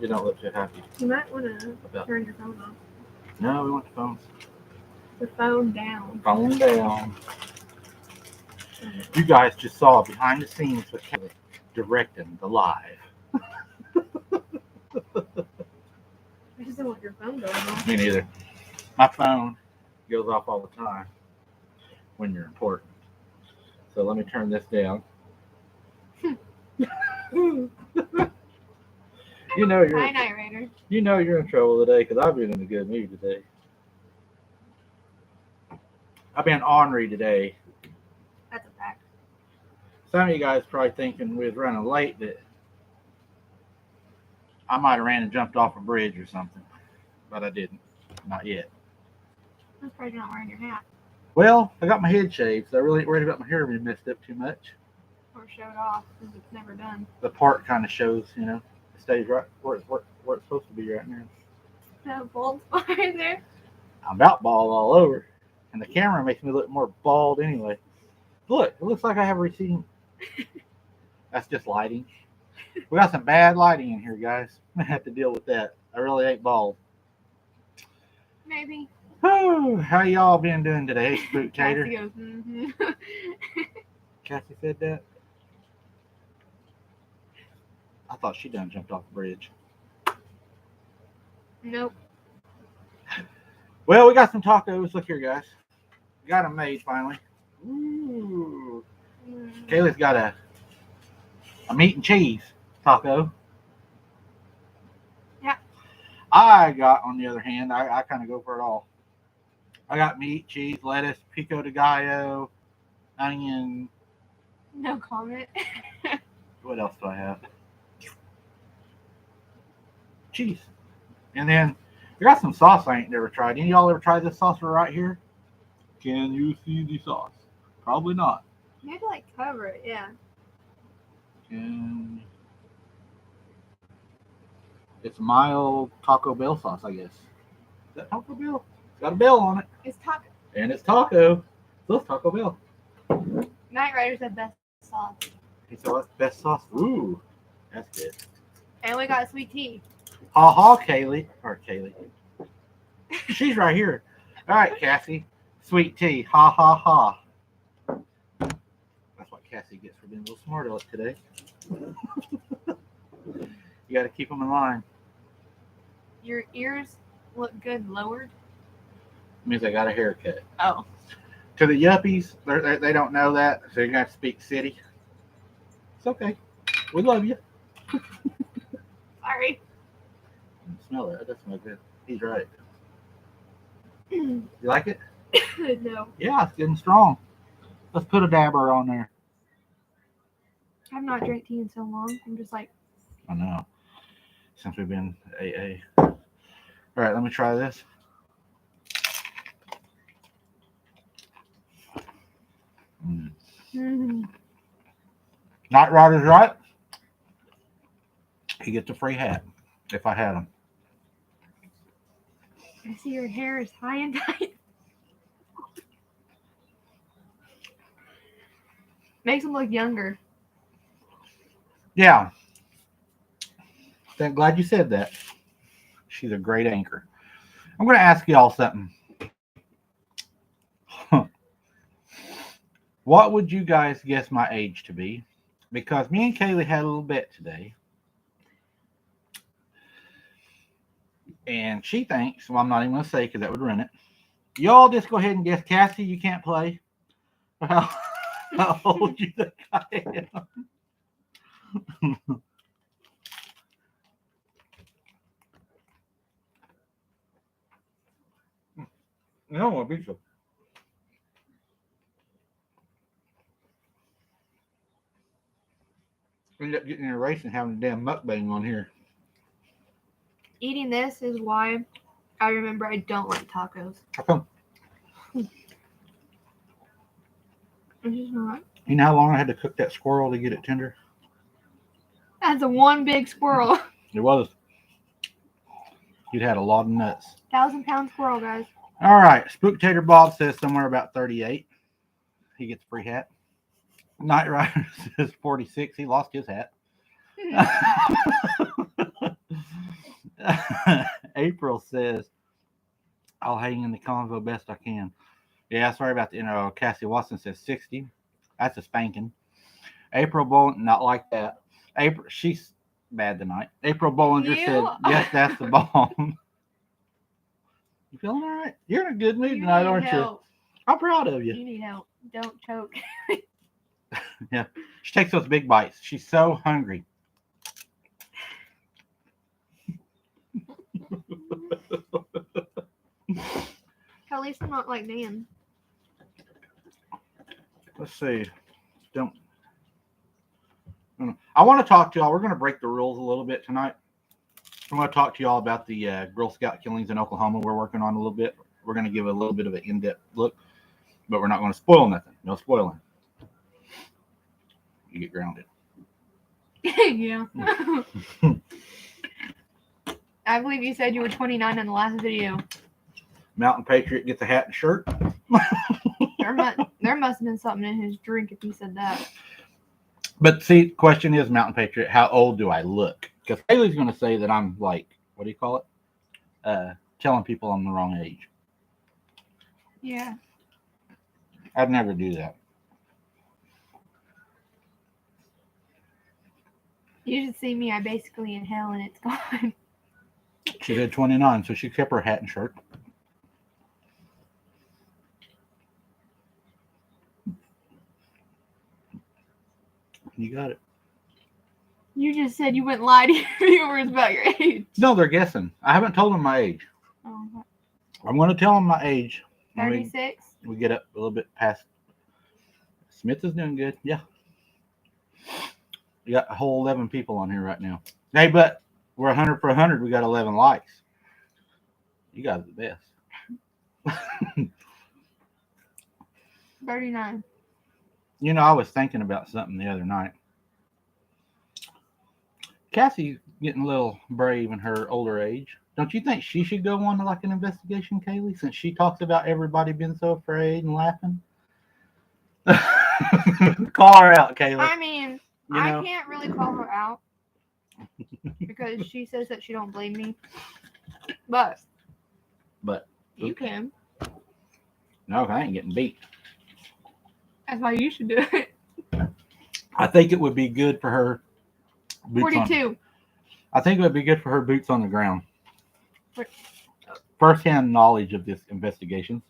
You don't look too happy. You might want to turn your phone off. No, we want the phones. The phone down. Phone down. You guys just saw behind the scenes with Kelly directing the live. I just don't want your phone going off. Me neither. My phone goes off all the time when you're important. So let me turn this down. You know you're. Hi, Night Rider. You know you're in trouble today because I've been in a good mood today. I've been ornery today. That's a fact. Some of you guys probably thinking we was running late that I might have ran and jumped off a bridge or something, but I didn't. Not yet. I'm afraid you're not wearing your hat. Well, I got my head shaved, so I really ain't worried about my hair being messed up too much. Or show it off because it's never done. The part kind of shows, you know, it stays right where it's supposed to be right now. That bald spot right there. I'm about bald all over, and the camera makes me look more bald anyway. Look, it looks like I have a receding. That's just lighting. We got some bad lighting in here, guys. I have to deal with that. I really ain't bald. Maybe. Oh, how y'all been doing today, Spooktator? Cassie goes, mm-hmm. Cassie said that? I thought she done jumped off the bridge. Nope. Well, we got some tacos. Look here, guys. We got them made finally. Ooh. Kaylee's got a meat and cheese taco. Yeah. I got, on the other hand, I kind of go for it all. I got meat, cheese, lettuce, pico de gallo, onion. No comment. What else do I have? Cheese. And then I got some sauce I ain't never tried. Any of y'all ever tried this sauce right here? Can you see the sauce? Probably not. You have to like cover it, yeah. And it's mild Taco Bell sauce, I guess. Is that Taco Bell? It's got a bell on it. It's taco. And it's taco. So it's Taco Bell. Night Rider said best sauce. He said, what's best sauce? Ooh, that's good. And we got sweet tea. Ha ha, Kaylee. Or Kaylee. She's right here. All right, Cassie. Sweet tea. Ha ha ha. That's what Cassie gets for being a little smart aleck today. You got to keep them in line. Your ears look good lowered. Means I got a haircut. Oh. To the yuppies, they don't know that, so you're going to speak city. It's okay. We love you. Sorry. Smell that. That smells good. He's right. You like it? No. Yeah, it's getting strong. Let's put a dabber on there. I've not drank tea in so long. I'm just like. I know. Since we've been AA. All right, let me try this. Night Rider's right. He gets a free hat if I had him. I see your hair is high and tight. Makes him look younger. Yeah. I'm glad you said that. She's a great anchor. I'm going to ask y'all something. What would you guys guess my age to be? Because me and Kaylee had a little bet today. And she thinks, well, I'm not even going to say because that would ruin it. Y'all just go ahead and guess. Cassie, you can't play. How old do you think I am? No, I think so. End up getting in a race and having a damn mukbang on here. Eating this is why I remember I don't like tacos. How come? It's just not. You know how long I had to cook that squirrel to get it tender? That's a one big squirrel. It was. You'd had a lot of nuts. 1,000-pound squirrel, guys. All right. Spooktator Bob says somewhere about 38. He gets a free hat. Night Rider says 46. He lost his hat. April says, I'll hang in the convo best I can. Yeah, sorry about the intro. Cassie Watson says 60. That's a spanking. April Bollinger, not like that. April, she's bad tonight. April Bollinger said, yes, that's the bomb. You feeling all right? You're in a good mood tonight, aren't you? I'm proud of you. You need help. Don't choke. Yeah. She takes those big bites. She's so hungry. At least I'm not like Dan. Let's see. I want to talk to y'all. We're going to break the rules a little bit tonight. I'm going to talk to y'all about the Girl Scout killings in Oklahoma we're working on a little bit. We're going to give a little bit of an in-depth look, but we're not going to spoil nothing. No spoiling. You get grounded. Yeah. I believe you said you were 29 in the last video. Mountain Patriot gets a hat and shirt. There must have been something in his drink if he said that. But see, question is, Mountain Patriot, how old do I look? Because Haley's going to say that I'm like, what do you call it? Telling people I'm the wrong age. Yeah. I'd never do that. You should see me. I basically inhale and it's gone. She did 29, so she kept her hat and shirt. You got it. You just said you wouldn't lie to your viewers about your age. No, they're guessing. I haven't told them my age. Oh, I'm going to tell them my age. 36? We get up a little bit past. Smith is doing good. Yeah. We got a whole 11 people on here right now. Hey, but we're 100 for 100. We got 11 likes. You guys are the best. 39. You know, I was thinking about something the other night. Cassie's getting a little brave in her older age. Don't you think she should go on to like an investigation, Kaylee, since she talks about everybody being so afraid and laughing? Call her out, Kaylee. I mean, I can't really call her out because she says that she don't blame me. But you can. No, I ain't getting beat. That's why you should do it. I think it would be good for her. 42. I think it would be good for her boots on the ground. First-hand knowledge of this investigation.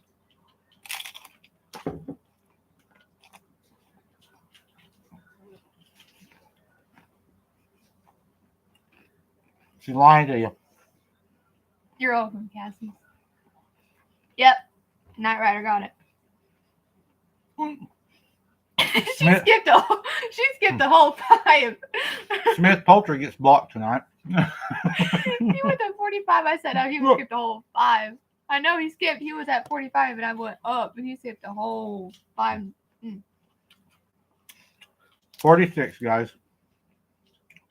She's lying to you. You're welcome, Cassie. Yep. Knight Rider got it. She skipped the whole 5. Smith Poultry gets blocked tonight. He went to 45. I said, oh, he skipped the whole 5. I know he skipped. He was at 45 and I went up and he skipped the whole 5. 46, guys.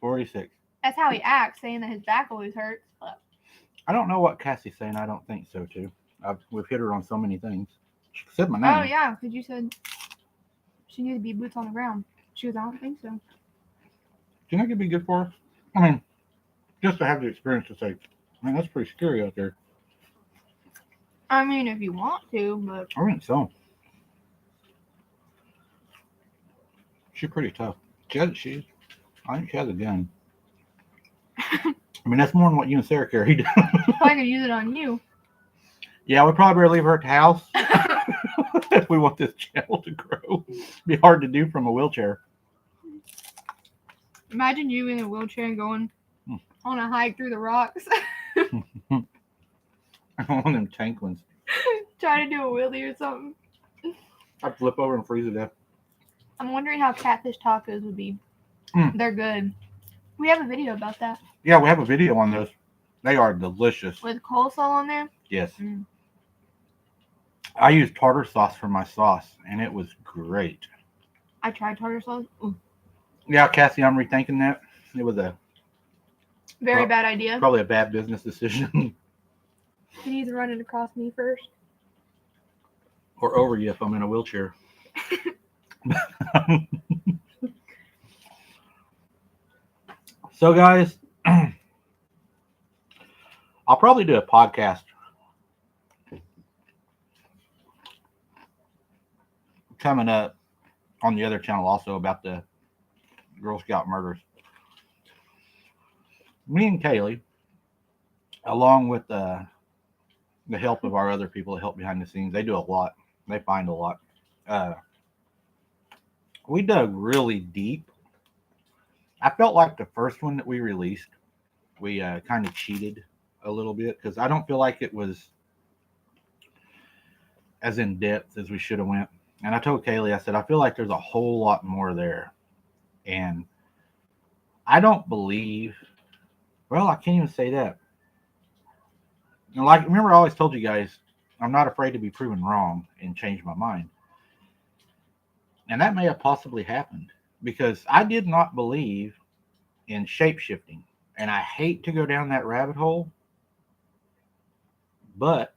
46. That's how he acts, saying that his back always hurts. But I don't know what Cassie's saying. I don't think so, too. We've hit her on so many things. She said my name. Oh, yeah, because you said she needed to be boots on the ground. She was, I don't think so. Do you think it'd be good for her? I mean, just to have the experience to say, man, that's pretty scary out there. I mean, if you want to, but I think so. She's pretty tough. I think she has a gun. I mean, that's more than what you and Sarah carried. I could use it on you. Yeah, we probably better leave her at the house if we want this channel to grow. It'd be hard to do from a wheelchair. Imagine you in a wheelchair and going on a hike through the rocks. One of them tank ones. Try to do a wheelie or something. I'd flip over and freeze to death. I'm wondering how catfish tacos would be. They're good. We have a video about that. Yeah, we have a video on those. They are delicious. With coleslaw on there? Yes. I used tartar sauce for my sauce, and it was great. I tried tartar sauce. Ooh. Yeah, Cassie, I'm rethinking that. It was a very bad idea. Probably a bad business decision. You need to run it across me first. Or over you if I'm in a wheelchair. So, guys, I'll I'll probably do a podcast coming up on the other channel also about the Girl Scout murders. Me and Kaylee, along with the help of our other people that help behind the scenes, they do a lot. They find a lot. We dug really deep. I felt like the first one that we released, we kind of cheated a little bit because I don't feel like it was as in depth as we should have went. And I told Kaylee, I said, I feel like there's a whole lot more there. And I don't believe, well, I can't even say that. And like, remember I always told you guys, I'm not afraid to be proven wrong and change my mind. And that may have possibly happened because I did not believe in shape-shifting. And I hate to go down that rabbit hole, but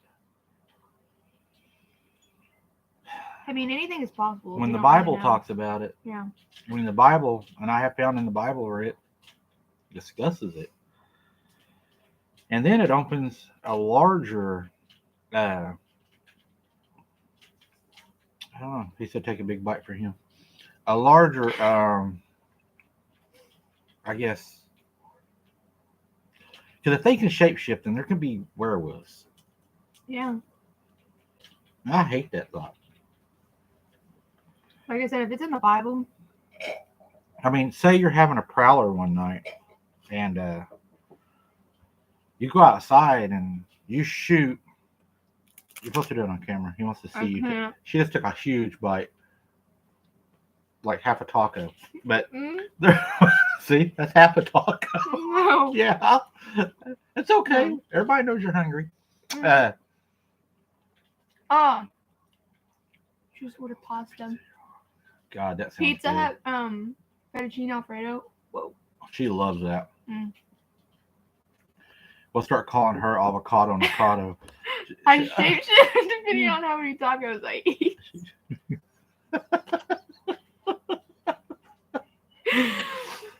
I mean, anything is possible. When the Bible talks about it, yeah. When the Bible, and I have found in the Bible where it discusses it, and then it opens a larger, I don't know, he said take a big bite for him, a larger, I guess, because if they can shapeshift, then there can be werewolves. Yeah. I hate that thought. Like I said, if it's in the Bible. I mean, say you're having a prowler one night and you go outside and you shoot. You're supposed to do it on camera. He wants to see you. She just took a huge bite. Like half a taco. But see, that's half a taco. No. Yeah. It's okay. No. Everybody knows you're hungry. Just ordered pasta. God, that sounds Pizza good. Hut, fettuccine Alfredo. Whoa. She loves that. We'll start calling her avocado Nakado. I shape depending on how many tacos I eat.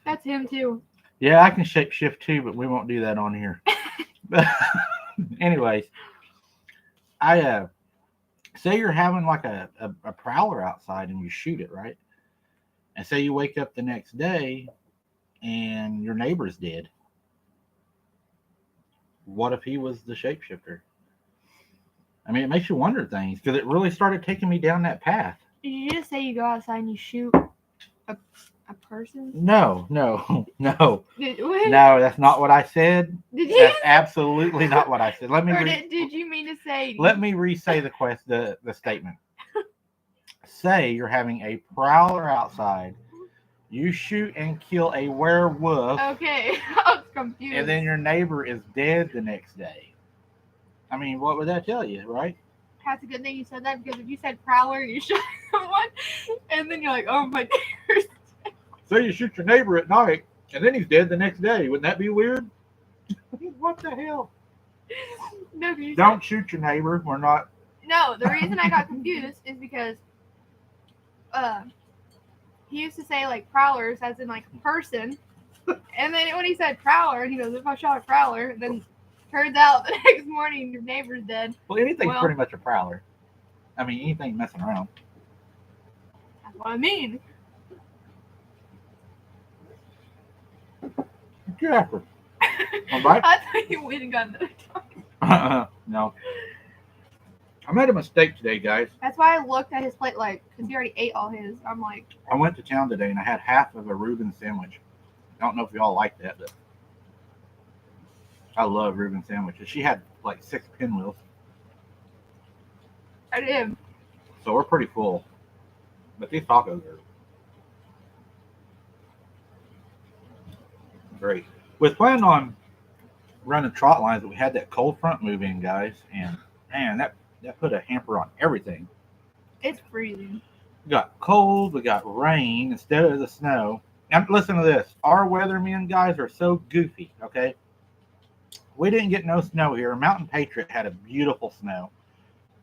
That's him too. Yeah, I can shape shift too, but we won't do that on here. Anyways, I say you're having like a prowler outside and you shoot it, right? And say you wake up the next day and your neighbor's dead. What if he was the shapeshifter? I mean, it makes you wonder things because it really started taking me down that path. Did you just say you go outside and you shoot a person? No. What? No, that's not what I said. That's absolutely not what I said. Let me. Did you mean to say? Let me re-say the statement. Say you're having a prowler outside. You shoot and kill a werewolf. Okay, I was confused. And then your neighbor is dead the next day. I mean, what would that tell you, right? That's a good thing you said that because if you said prowler and you shot someone, and then you're like, oh my neighbor's dead. So you shoot your neighbor at night, and then he's dead the next day. Wouldn't that be weird? What the hell? No, don't shoot your neighbor. We're not. No, the reason I got confused is because he used to say like prowlers as in like a person, and then when he said prowler, he goes, if I shot a prowler, then turns out the next morning your neighbor's dead. Well, anything's pretty much a prowler. I mean, anything messing around. That's what I mean. Good effort. All right. I thought you went and got another taco. No. I made a mistake today, guys. That's why I looked at his plate like, because he already ate all his. I'm like. I went to town today and I had half of a Reuben sandwich. I don't know if y'all like that, but I love Reuben sandwiches. She had like 6 pinwheels. I did. So we're pretty full. But these tacos are great. We planned on running trot lines, but we had that cold front move in, guys. And man, that put a hamper on everything. It's freezing. We got cold, we got rain instead of the snow. And listen to this. Our weathermen, guys, are so goofy, okay? We didn't get no snow here. Mountain Patriot had a beautiful snow.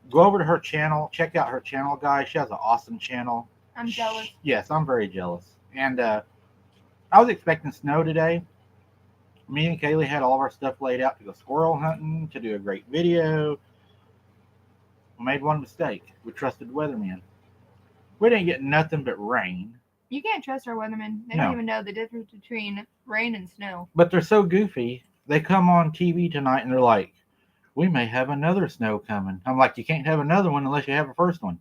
Go over to her channel. Check out her channel, guys. She has an awesome channel. I'm jealous. Yes, I'm very jealous. And I was expecting snow today. Me and Kaylee had all of our stuff laid out to go squirrel hunting, to do a great video. We made one mistake. We trusted the weatherman. We didn't get nothing but rain. You can't trust our weathermen. They No. don't even know the difference between rain and snow. But they're so goofy. They come on TV tonight and they're like, we may have another snow coming. I'm like, you can't have another one unless you have a first one.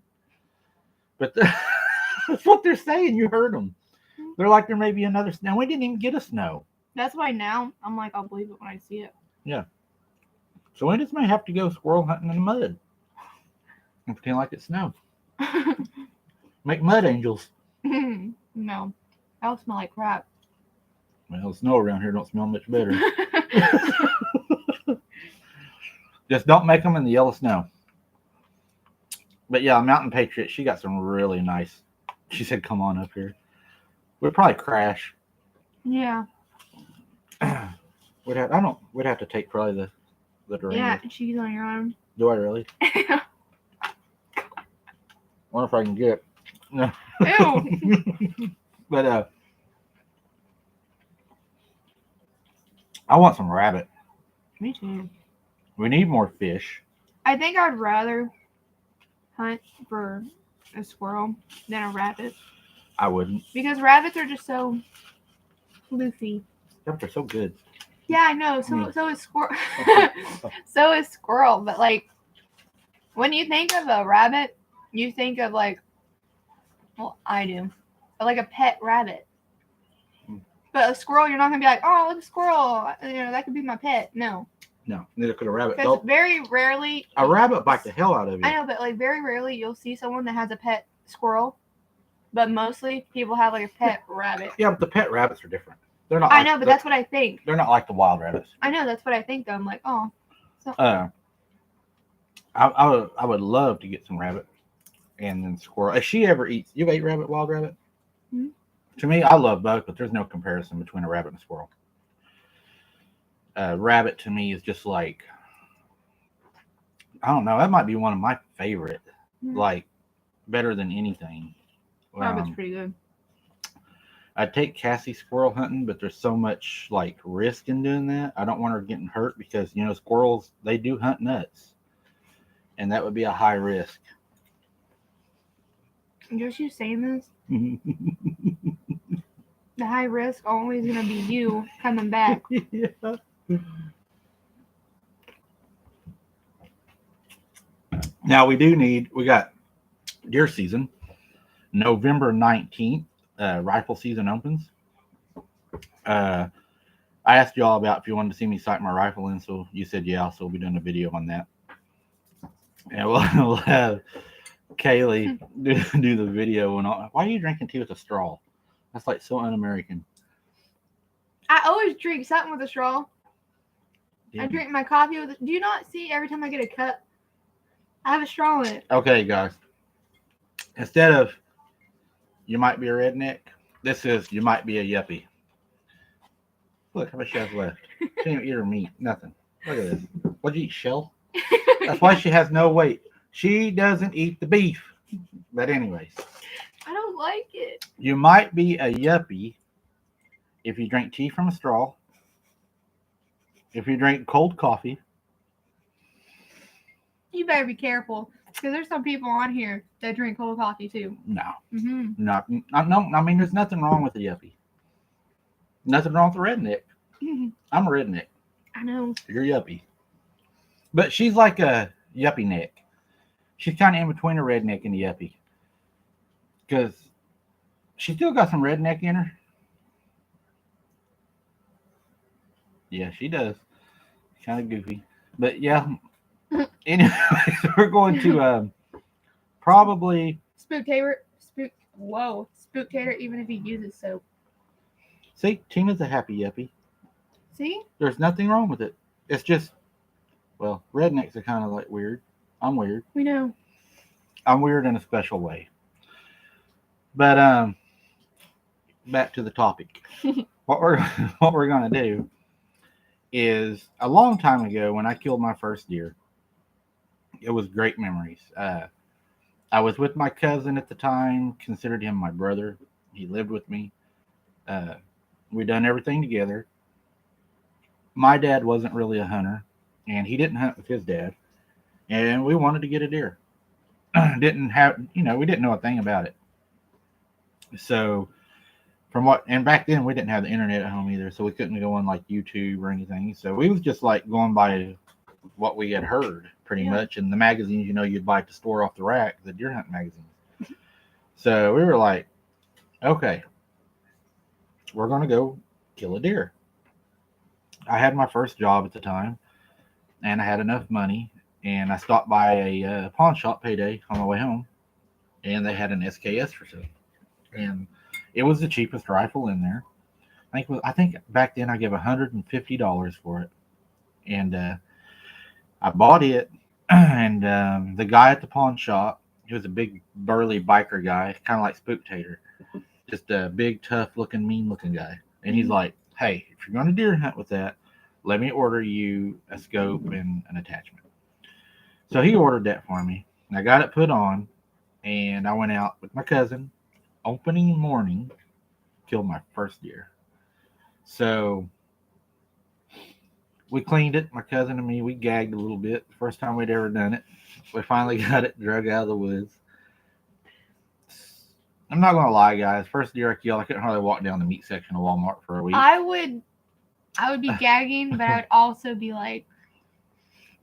But that's what they're saying. You heard them. They're like, there may be another snow. We didn't even get a snow. That's why now I'm like, I'll believe it when I see it. Yeah. So we just may have to go squirrel hunting in the mud and pretend like it's snow. Make mud angels. No, that'll smell like crap. Well, the snow around here don't smell much better. Just don't make them in the yellow snow. But yeah, Mountain Patriot, she got some really nice. She said, come on up here. We'd probably crash. Yeah. We'd have to take probably the Durango. Yeah, she's on your arm. Do I really? Wonder if I can get it. No. Ew. But I want some rabbit. Me too. We need more fish. I think I'd rather hunt for a squirrel than a rabbit. I wouldn't. Because rabbits are just so floofy. Yeah, but they're so good. Yeah, I know. So is squirrel. So is squirrel. But like, when you think of a rabbit, you think of like, well, I do, but like a pet rabbit. But a squirrel, you're not gonna be like, oh, look, a squirrel. You know, that could be my pet. No. No, neither could a rabbit. Because very rarely. A rabbit bite the hell out of you. I know, but like very rarely you'll see someone that has a pet squirrel. But mostly people have like a pet rabbit. Yeah, but the pet rabbits are different. They're not. I know, but that's what I think. They're not like the wild rabbits. I know, that's what I think though. I'm like, oh. So. I would love to get some rabbit and then squirrel. If she ever eats, you've ate rabbit, wild rabbit? Mm-hmm. To me, I love both, but there's no comparison between a rabbit and a squirrel. Rabbit to me is just like, I don't know, that might be one of my favorite, like better than anything. Rabbit's pretty good. I'd take Cassie squirrel hunting, but there's so much like risk in doing that. I don't want her getting hurt because, you know, squirrels, they do hunt nuts. And that would be a high risk. Just you saying this? The high risk always gonna be you coming back. Yeah. Now we got deer season, November 19th, rifle season opens. I asked y'all about if you wanted to see me sight my rifle in, so you said yeah, so we'll be doing a video on that. And we'll have Kaylee do the video. And all. Why are you drinking tea with a straw? That's like so un-American. I always drink something with a straw. Yeah. I drink my coffee with. Do you not see every time I get a cup, I have a straw in it? Okay, guys. Instead of you might be a redneck, this is you might be a yuppie. Look how much she has left. She didn't eat her meat. Nothing. Look at this. What'd you eat, shell? That's why she has no weight. She doesn't eat the beef. But anyways. I don't like it. You might be a yuppie if you drink tea from a straw. If you drink cold coffee. You better be careful. Because there's some people on here that drink cold coffee too. No. Mm-hmm. No, I mean, there's nothing wrong with a yuppie. Nothing wrong with a redneck. Mm-hmm. I'm a redneck. I know. You're yuppie. But she's like a yuppie neck. She's kind of in between a redneck and a yuppie. Because she still got some redneck in her. Yeah, she does. Kind of goofy. But yeah. Anyway, we're going to probably... Spooktator, even if he uses soap. See, Tina's a happy yuppie. See? There's nothing wrong with it. It's just, well, rednecks are kind of like weird. I'm weird. We know. I'm weird in a special way. But back to the topic. What we're gonna do is a long time ago when I killed my first deer. It was great memories. I was with my cousin at the time, considered him my brother. He lived with me. We done everything together. My dad wasn't really a hunter, and he didn't hunt with his dad, and we wanted to get a deer. Didn't have, we didn't know a thing about it. So and back then we didn't have the internet at home either, so we couldn't go on like YouTube or anything. So we was just like going by what we had heard pretty much in the magazines, you'd buy at the store off the rack, the deer hunting magazines. So we were like, okay, we're going to go kill a deer. I had my first job at the time, and I had enough money, and I stopped by a pawn shop payday on my way home, and they had an SKS for sale, and it was the cheapest rifle in there. I think back then I gave $150 for it, and I bought it, and the guy at the pawn shop, he was a big burly biker guy, kind of like Spook Tater, just a big, tough looking, mean looking guy. And he's like, hey, if you're going to deer hunt with that, let me order you a scope and an attachment. So he ordered that for me, and I got it put on, and I went out with my cousin. Opening morning, killed my first deer. So we cleaned it, my cousin and me. We gagged a little bit. First time we'd ever done it. We finally got it drug out of the woods. I'm not going to lie, guys. First deer I killed, I couldn't hardly walk down the meat section of Walmart for a week. I would be gagging, but I would also be like...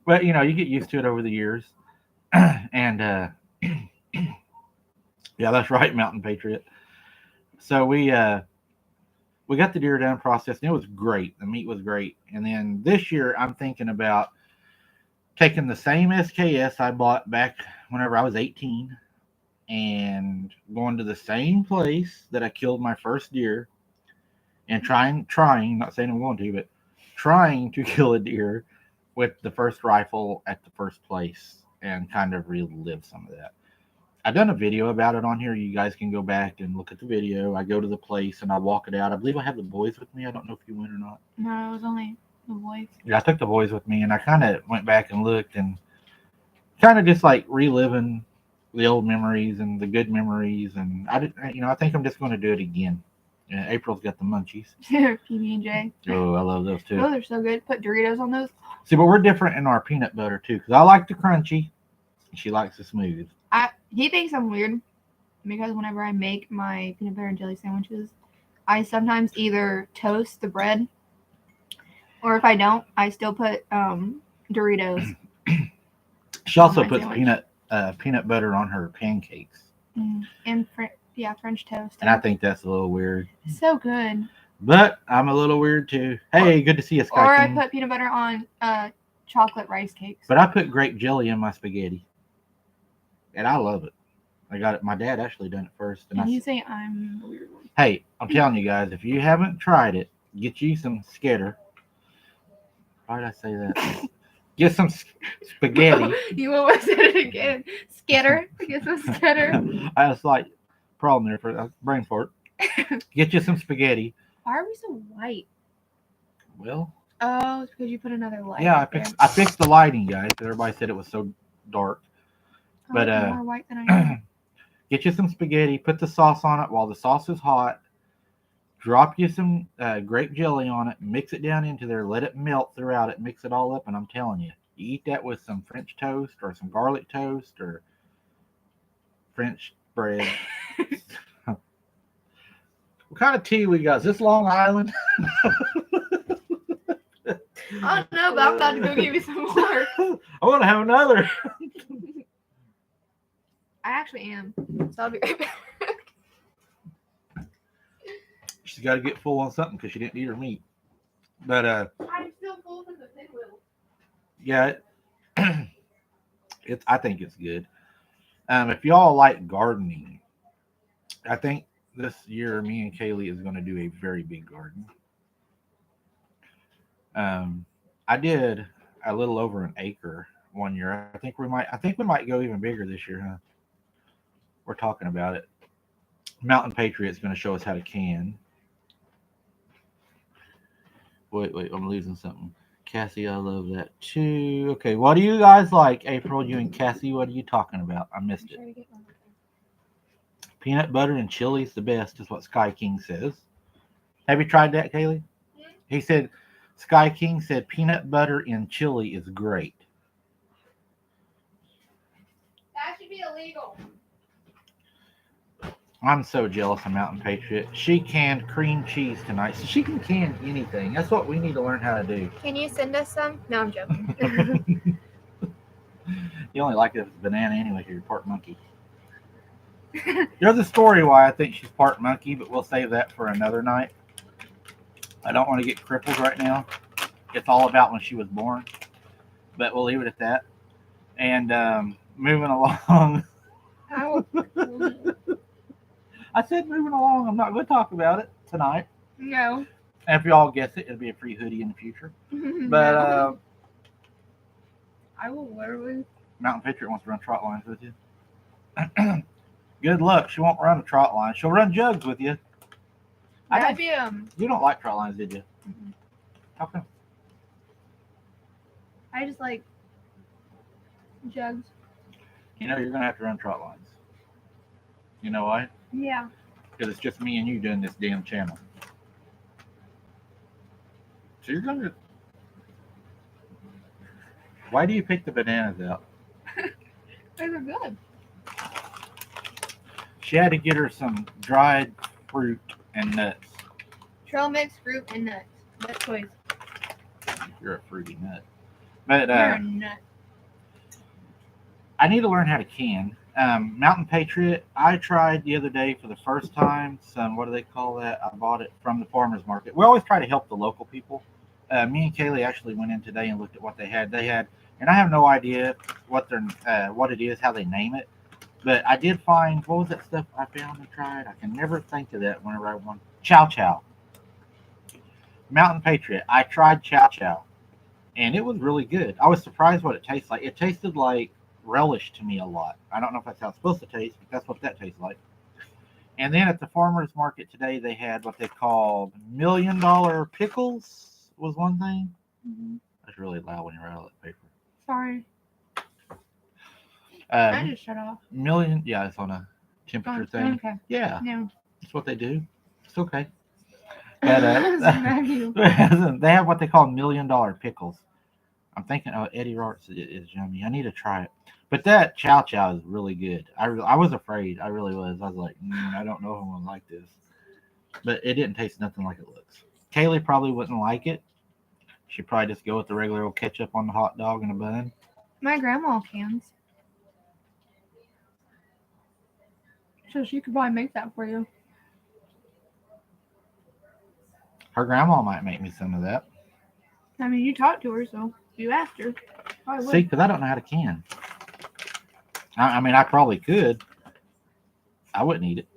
But, you get used to it over the years. And, yeah, that's right, Mountain Patriot. So we got the deer done, processed, and it was great. The meat was great. And then this year, I'm thinking about taking the same SKS I bought back whenever I was 18 and going to the same place that I killed my first deer and trying, not saying I'm going to, but trying to kill a deer with the first rifle at the first place and kind of relive some of that. I've done a video about it on here. You guys can go back and look at the video. I go to the place and I walk it out. I believe I have the boys with me. I don't know if you went or not. No, it was only the boys. Yeah, I took the boys with me, and I kind of went back and looked and kind of just like reliving the old memories and the good memories. And I think I'm just going to do it again. April's got the munchies. PB&J. Oh, I love those too. Those are so good. Put Doritos on those. See, but we're different in our peanut butter too, because I like the crunchy, and she likes the smooth. He thinks I'm weird because whenever I make my peanut butter and jelly sandwiches, I sometimes either toast the bread, or if I don't, I still put Doritos. She also puts peanut butter on her pancakes. And French toast. And I think that's a little weird. So good. But I'm a little weird too. Hey, good to see you, Sky Or King. I put peanut butter on chocolate rice cakes. But I put grape jelly in my spaghetti. And I love it. I got it. My dad actually done it first. And you say I'm the weird one. Hey, I'm telling you guys, if you haven't tried it, get you some Skitter. Why did I say that? Get some spaghetti. You almost said it again. Skitter. Get some Skitter. I had a slight problem there for a brain fart. Get you some spaghetti. Why are we so white? Well. Oh, it's because you put another light. Yeah, I fixed the lighting, guys, because everybody said it was so dark. But more white than I am. Get you some spaghetti, put the sauce on it while the sauce is hot. Drop you some grape jelly on it, mix it down into there, let it melt throughout it, mix it all up, and I'm telling you, you eat that with some French toast or some garlic toast or French bread. What kind of tea we got? Is this Long Island? I don't know, but I'm about to go give you some more. I want to have another. I actually am. So I'll be right back. She's got to get full on something because she didn't eat her meat. But I'm still full from the pinwheel. Yeah, I think it's good. If y'all like gardening, I think this year me and Kaylee is going to do a very big garden. I did a little over an acre one year. I think we might go even bigger this year, huh? We're talking about it. Mountain Patriot's going to show us how to can. Wait, I'm losing something. Cassie, I love that too. Okay, what do you guys like? April, you and Cassie, what are you talking about? I missed it. Peanut butter and chili's the best, is what Sky King says. Have you tried that, Kaylee? He said Sky King said peanut butter in chili is great. That should be illegal. I'm so jealous of Mountain Patriot. She canned cream cheese tonight. So she can can anything. That's what we need to learn how to do. Can you send us some? No, I'm joking. You only like it if it's banana anyway, you're part monkey. There's a story why I think she's part monkey, but we'll save that for another night. I don't want to get crippled right now. It's all about when she was born. But we'll leave it at that. And moving along. I said moving along. I'm not going to talk about it tonight. No. And if y'all guess it, it'll be a free hoodie in the future. But I will literally. Mountain Patriot wants to run trot lines with you. Good luck. She won't run a trot line. She'll run jugs with you. That'd be You don't like trot lines, did you? Mm-mm. How come? I just like jugs. You know you're gonna have to run trot lines. You know why? Yeah. Because it's just me and you doing this damn channel. So you're gonna. Why do you pick the bananas out? Those are good. She had to get her some dried fruit and nuts. Trail mix, fruit, and nuts. Best choice. You're a fruity nut. But You're a nut. I need to learn how to can. Mountain Patriot, I tried the other day for the first time some, what do they call that? I bought it from the farmer's market. We always try to help the local people. Me and Kaylee actually went in today and looked at what they had. And I have no idea what it is, how they name it. But I did find, what was that stuff I found and tried? I can never think of that whenever I want. Chow Chow. Mountain Patriot, I tried Chow Chow. And it was really good. I was surprised what it tastes like. It tasted like relish to me a lot. I don't know if that's how it's supposed to taste, but that's what that tastes like. And then at the farmer's market today, they had what they called $1 million pickles was one thing. Mm-hmm. That's really loud when you're out of that paper. Sorry. I just shut off. Yeah, it's on a temperature thing. Okay. Yeah. No. That's what they do. It's okay. But, you. they have what they call $1 million pickles. I'm thinking, Eddie Rart's is yummy. I need to try it. But that Chow Chow is really good. I was afraid. I really was. I was like, I don't know if I'm going to like this. But it didn't taste nothing like it looks. Kaylee probably wouldn't like it. She'd probably just go with the regular old ketchup on the hot dog and a bun. My grandma cans. So she could probably make that for you. Her grandma might make me some of that. I mean, you talked to her, so you asked her. See, because I don't know how to can. I mean, I probably could. I wouldn't eat it.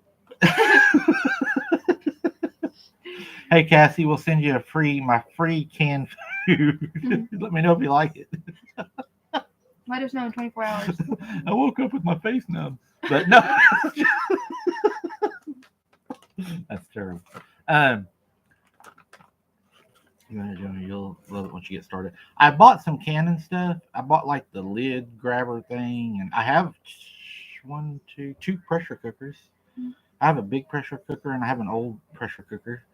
Hey, Cassie, we'll send you my free canned food. Let me know if you like it. Let us know in 24 hours. I woke up with my face numb. But no. That's terrible. You'll love it once you get started. I bought some canning stuff. I bought like the lid grabber thing, and I have two pressure cookers. I have a big pressure cooker and I have an old pressure cooker.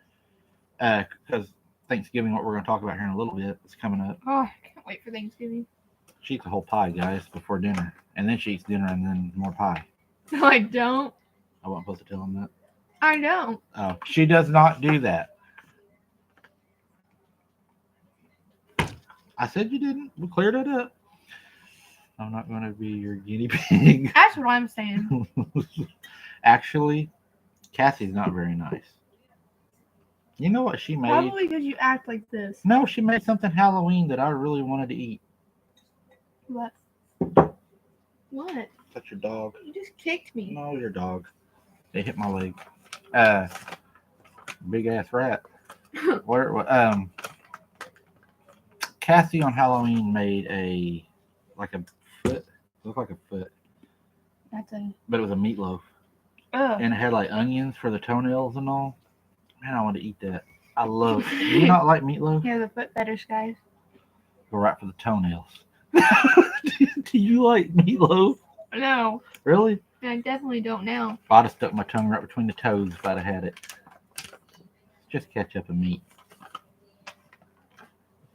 Because Thanksgiving, what we're going to talk about here in a little bit, is coming up. Oh, I can't wait for Thanksgiving. She eats a whole pie, guys, before dinner, and then she eats dinner and then more pie. No, I don't. I wasn't supposed to tell him that. I don't. Oh, she does not do that. I said you didn't. We cleared it up. I'm not going to be your guinea pig. That's what I'm saying. Actually, Cassie's not very nice. You know what she made? Probably because you act like this. No, she made something Halloween that I really wanted to eat. What? What? That's your dog. You just kicked me. No, your dog. They hit my leg. Big ass rat. Cassie on Halloween made a foot. It looked like a foot. But it was a meatloaf. Ugh. And it had like onions for the toenails and all. Man, I want to eat that. I love it. Do you not like meatloaf? Yeah, the foot fetish, guys. Go right for the toenails. Do you like meatloaf? No. Really? I definitely don't now. I'd have stuck my tongue right between the toes if I'd have had it. Just ketchup and meat.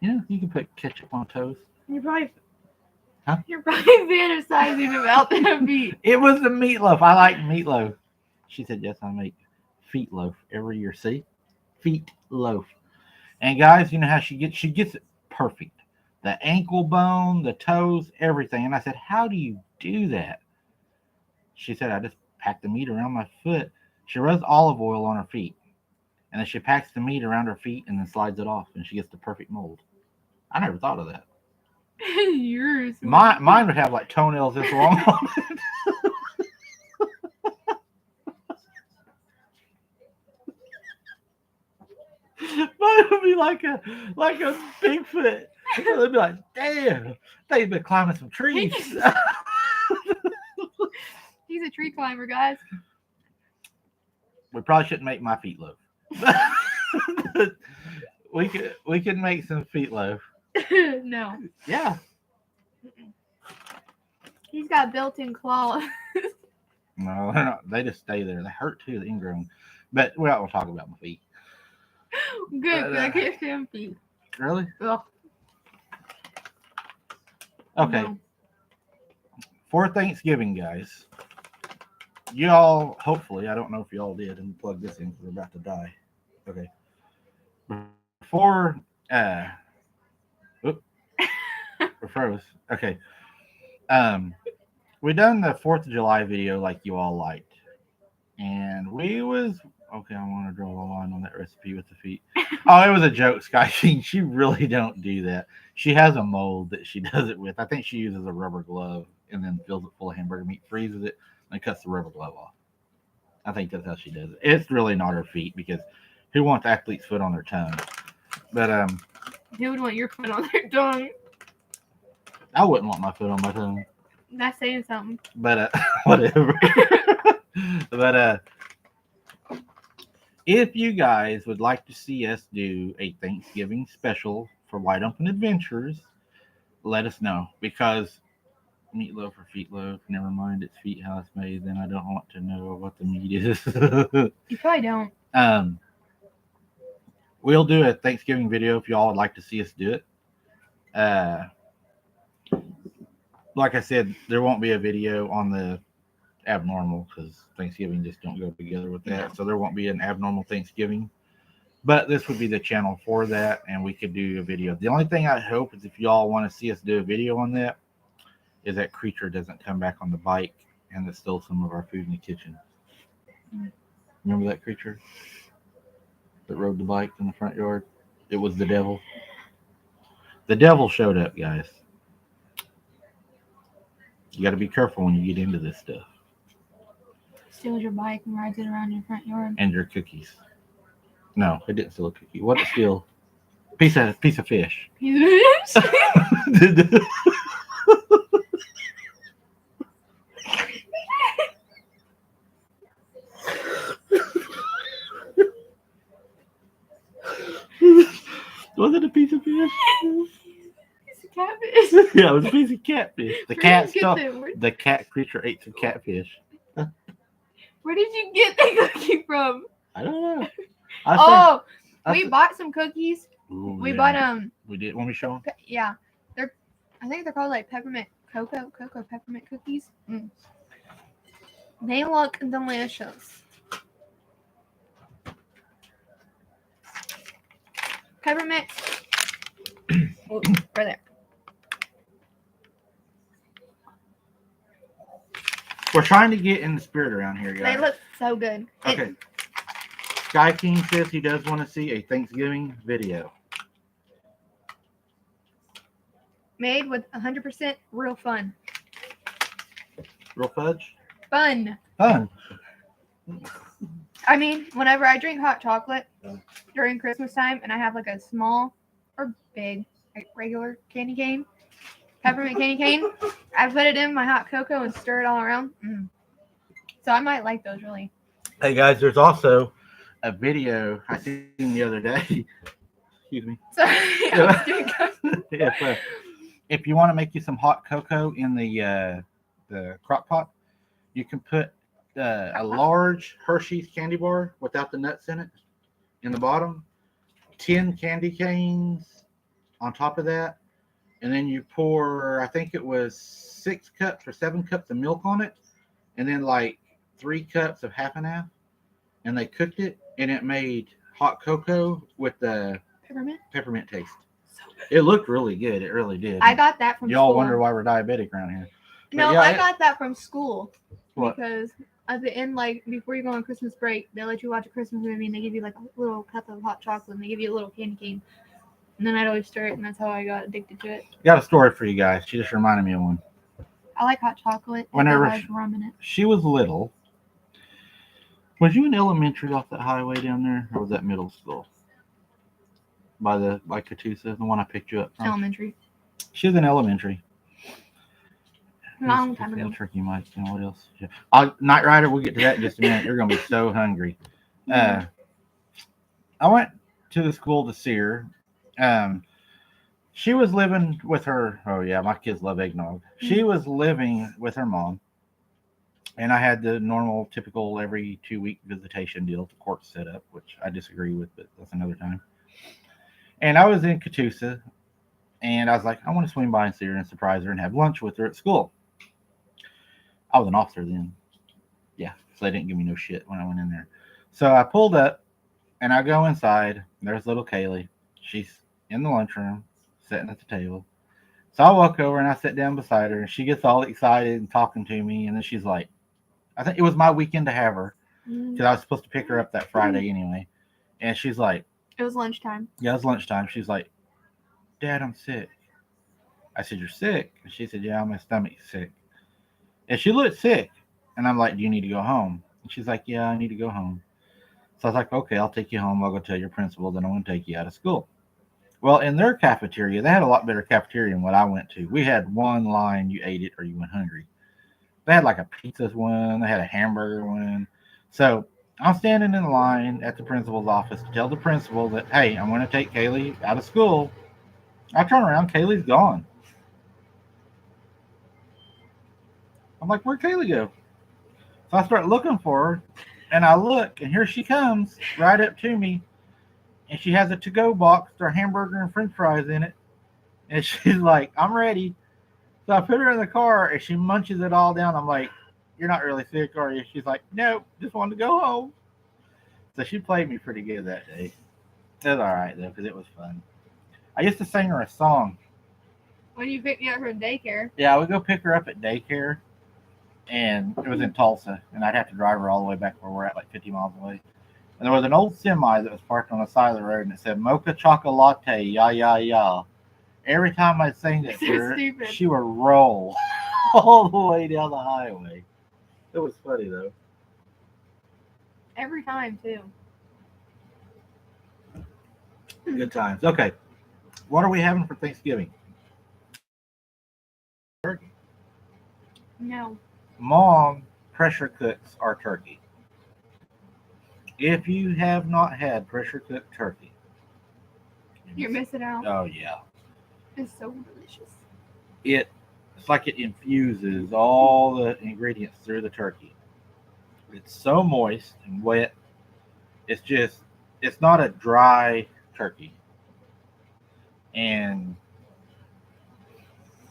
Yeah, you can put ketchup on toast. You're probably Huh? fantasizing about that meat. It was the meatloaf. I like meatloaf. She said, yes, I make feet loaf every year. See? Feet loaf. And guys, you know how she gets it perfect. The ankle bone, the toes, everything. And I said, how do you do that? She said, I just pack the meat around my foot. She rubs olive oil on her feet. And then she packs the meat around her feet and then slides it off. And she gets the perfect mold. I never thought of that. Yours. Mine would have like toenails this long on it. Mine would be like a Bigfoot. They'd be like, damn, they've been climbing some trees. He's a tree climber, guys. We probably shouldn't make my feet loaf. we could make some feet loaf. No. Yeah. He's got built-in claws. No, they're not. They just stay there. They hurt too, the ingrown. But we're not going to talk about my feet. Good, but I can't stand feet. Really? Ugh. Okay. No. For Thanksgiving, guys, y'all, hopefully, I don't know if y'all did, and plug this in because we're about to die. Okay. Before, we froze. Okay. We done the 4th of July video like you all liked. And we was, okay, I want to draw a line on that recipe with the feet. Oh, it was a joke, Sky King. She really don't do that. She has a mold that she does it with. I think she uses a rubber glove and then fills it full of hamburger meat, freezes it, and cuts the rubber glove off. I think that's how she does it. It's really not her feet because who wants athlete's foot on their tongue? But Who would want your foot on their tongue? I wouldn't want my foot on my tongue. That's saying something. But whatever. But if you guys would like to see us do a Thanksgiving special for White Open Adventures, let us know. Because meatloaf or feet loaf, never mind, it's feet how it's made, then I don't want to know what the meat is. You probably don't. We'll do a Thanksgiving video if y'all would like to see us do it. Like I said, there won't be a video on the abnormal because Thanksgiving just don't go together with that. No. So there won't be an abnormal Thanksgiving. But this would be the channel for that, and we could do a video. The only thing I hope is if y'all want to see us do a video on that, is that creature doesn't come back on the bike and that stole some of our food in the kitchen. Remember that creature that rode the bike in the front yard? It was the devil. The devil showed up, guys. You got to be careful when you get into this stuff. Steals your bike and rides it around your front yard. And your cookies. No, it didn't steal a cookie. What did it steal? Piece of fish. Piece of fish? Was it a piece of fish? Piece of catfish. Yeah, it was a piece of catfish. The cat stuff. Where The cat creature ate some catfish. did you get the cookie from? I don't know. We bought some cookies. We bought We did. Want me to show them? Yeah, I think they're called like peppermint cocoa peppermint cookies. They look delicious. Peppermint. Ooh, right there. We're trying to get in the spirit around here, guys. They look so good. Okay. Sky King says he does want to see a Thanksgiving video. Made with 100% real fun. Real fudge? Fun. Fun. I mean, whenever I drink hot chocolate during Christmas time and I have like a small or big, like regular candy cane, peppermint candy cane, I put it in my hot cocoa and stir it all around. So I might like those really. Hey guys, there's also a video I seen the other day. Excuse me. Sorry, I was doing coffee. If you want to make you some hot cocoa in the crock pot, you can put a large Hershey's candy bar without the nuts in it in the bottom, 10 candy canes on top of that, and then you pour, I think it was 6 cups or 7 cups of milk on it, and then like 3 cups of half and half, and they cooked it, and it made hot cocoa with the peppermint taste. So good. It looked really good. It really did. I got that from Y'all school. wonder why we're diabetic around here. But No, yeah, I got that from school. What? Because at the end, like before you go on Christmas break, they let you watch a Christmas movie and they give you like a little cup of hot chocolate and they give you a little candy cane. And then I'd always stir it, and that's how I got addicted to it. Got a story for you guys. She just reminded me of one. I like hot chocolate. Whenever it has rum in it. She was little. Was you in elementary off that highway down there, or was that middle school? By Catoosa, the one I picked you up from? Elementary. She was in elementary. Long time ago. Turkey, Mike. And what else? Night Rider. We'll get to that in just a minute. You're gonna be so hungry. I went to the school to see her. She was living with her. Oh yeah, my kids love eggnog. She was living with her mom, and I had the normal, typical every 2-week visitation deal the court set up, which I disagree with, but that's another time. And I was in Catoosa, and I was like, I want to swing by and see her and surprise her and have lunch with her at school. I was an officer then. Yeah, so they didn't give me no shit when I went in there. So I pulled up, and I go inside. And there's little Kaylee. She's in the lunchroom, sitting at the table. So I walk over, and I sit down beside her, and she gets all excited and talking to me. And then she's like, I think it was my weekend to have her, because I was supposed to pick her up that Friday anyway. And she's like, it was lunchtime. Yeah, it was lunchtime. She's like, Dad, I'm sick. I said, you're sick? And she said, yeah, my stomach's sick. And she looked sick. And I'm like, do you need to go home? And she's like, yeah, I need to go home. So I was like, okay, I'll take you home. I'll go tell your principal that I'm going to take you out of school. Well, in their cafeteria, they had a lot better cafeteria than what I went to. We had one line, you ate it or you went hungry. They had like a pizza one. They had a hamburger one. So I'm standing in line at the principal's office to tell the principal that, hey, I'm going to take Kaylee out of school. I turn around, Kaylee's gone. I'm like, where'd Kaylee go? So I start looking for her, and I look, and here she comes right up to me, and she has a to-go box with her hamburger and french fries in it, and she's like, I'm ready. So I put her in the car, and she munches it all down. I'm like, you're not really sick, are you? She's like, nope, just wanted to go home. So she played me pretty good that day. It was all right, though, because it was fun. I used to sing her a song. When you picked me up from daycare? Yeah, I would go pick her up at daycare, and it was in Tulsa, and I'd have to drive her all the way back where we're at, like 50 miles away. And there was an old semi that was parked on the side of the road, and it said, Mocha Chocolate Latte, ya, ya, ya. Every time I'd sing that to her, she would roll all the way down the highway. It was funny, though. Every time, too. Good times. Okay. What are we having for Thanksgiving? Turkey. No. Mom pressure cooks our turkey. If you have not had pressure cooked turkey, you're missing out. Oh, yeah. It's so delicious. It's like it infuses all the ingredients through the turkey. It's so moist and wet. It's not a dry turkey. And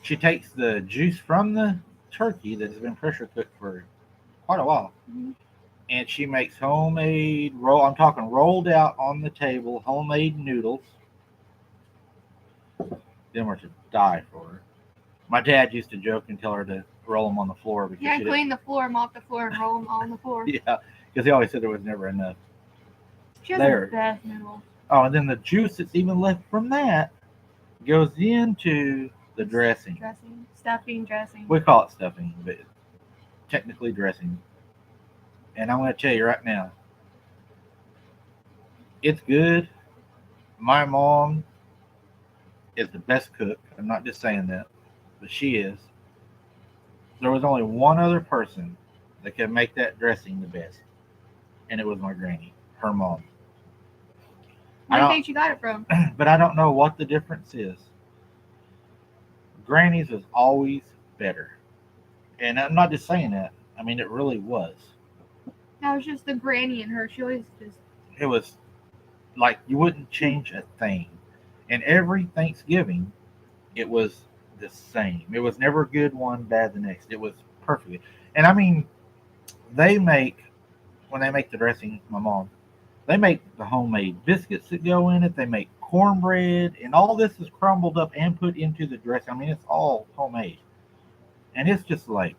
she takes the juice from the turkey that has been pressure cooked for quite a while. Mm-hmm. And she makes homemade I'm talking rolled out on the table, homemade noodles. Them were to die for her. My dad used to joke and tell her to roll them on the floor. Because clean the floor, mop the floor, and roll them on the floor. Yeah, because he always said there was never enough. She has the best noodles. Oh, and then the juice that's even left from that goes into the dressing. Stuffing dressing. We call it stuffing, but technically dressing. And I'm going to tell you right now, it's good. My mom is the best cook. I'm not just saying that, but she is. There was only one other person that could make that dressing the best, and it was my granny, her mom. Where do you think she got it from? But I don't know what the difference is. Granny's was always better. And I'm not just saying that. I mean, it really was. That was just the granny in her. She always just... It was like you wouldn't change a thing. And every Thanksgiving, it was the same. It was never good one, bad the next. It was perfect. And I mean, they make when they make the dressing, my mom, they make the homemade biscuits that go in it. They make cornbread, and all this is crumbled up and put into the dressing. I mean, it's all homemade, and it's just like,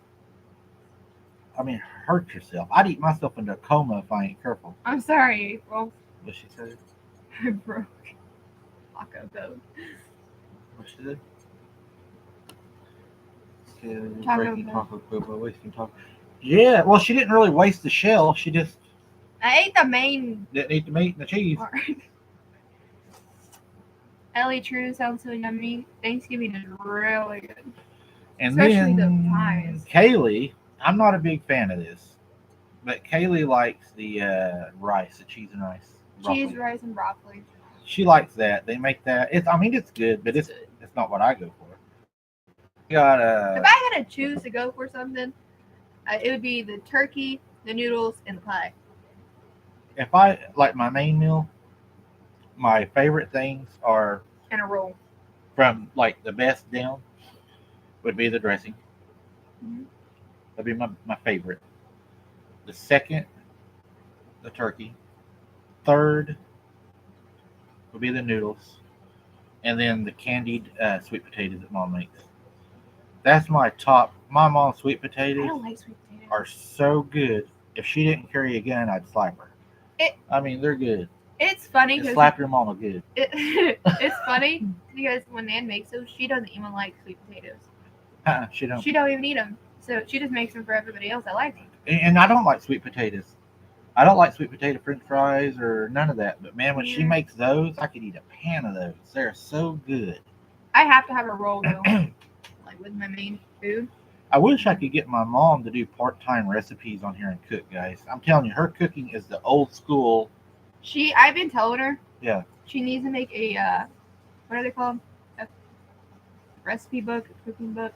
I mean, hurt yourself. I'd eat myself into a coma if I ain't careful. I'm sorry, April. What she said? I broke taco code. What she said? Taco Breaking Bell. taco code by wasting taco. Yeah, well, she didn't really waste the shell. She just I ate the main didn't eat the meat and the cheese. part. Ellie True sounds so yummy. Thanksgiving is really good. And Especially then the pies. Kaylee, I'm not a big fan of this, but Kaylee likes the rice, the cheese and rice. Cheese, broccoli. rice, and broccoli. She likes that. They make that. I mean, it's good, but it's not what I go for. Got If I had to choose to go for something, it would be the turkey, the noodles, and the pie. if I like my main meal, my favorite things are And a roll. from like the best down would be the dressing. Mhm. That'd be my favorite. The second, the turkey. Third would be the noodles, and then the candied sweet potatoes that mom makes. That's my top. My mom's sweet I potatoes don't like sweet potatoes. are so good. If she didn't carry a gun, I'd slap her. I mean, they're good. It's funny Just because slap your mama good. it's funny because when Nan makes those, she doesn't even like sweet potatoes. She don't. She don't even eat them, so she just makes them for everybody else that likes them. And I don't like sweet potatoes. I don't like sweet potato French fries or none of that. But man, when she Yeah. makes those, I could eat a pan of those. They're so good. I have to have a roll though, like with my main food. I wish I could get my mom to do part-time recipes on here and cook, guys. I'm telling you, her cooking is the old school. I've been telling her. Yeah. She needs to make a what are they called? A recipe book, a cooking book.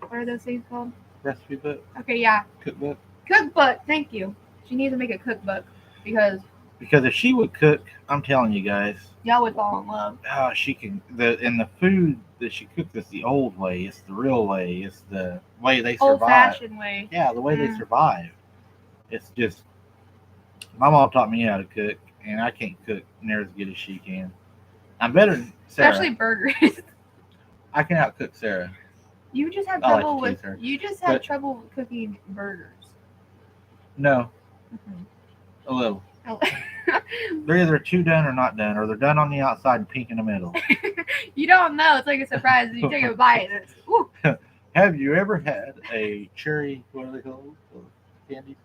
What are those things called? Recipe book, Okay, yeah, cookbook. cookbook. Thank you. She needs to make a cookbook because Because if she would cook, I'm telling you guys, y'all would fall in love. she can. The food that she cooks is the old way. It's the real way. It's the way they survive. Old-fashioned way. Yeah, the way they Mm. survive. It's just my mom taught me how to cook, and I can't cook near as good as she can. I'm better than Sarah. Especially burgers. I can outcook Sarah. You just have I like trouble to with tease her. you just have But- trouble with cooking burgers. No, Mhm. a little. Oh. They're either too done or not done, or they're done on the outside and pink in the middle. You don't know. It's like a surprise. You take a bite and it's ooh. Have you ever had a cherry? What are they called? Candy?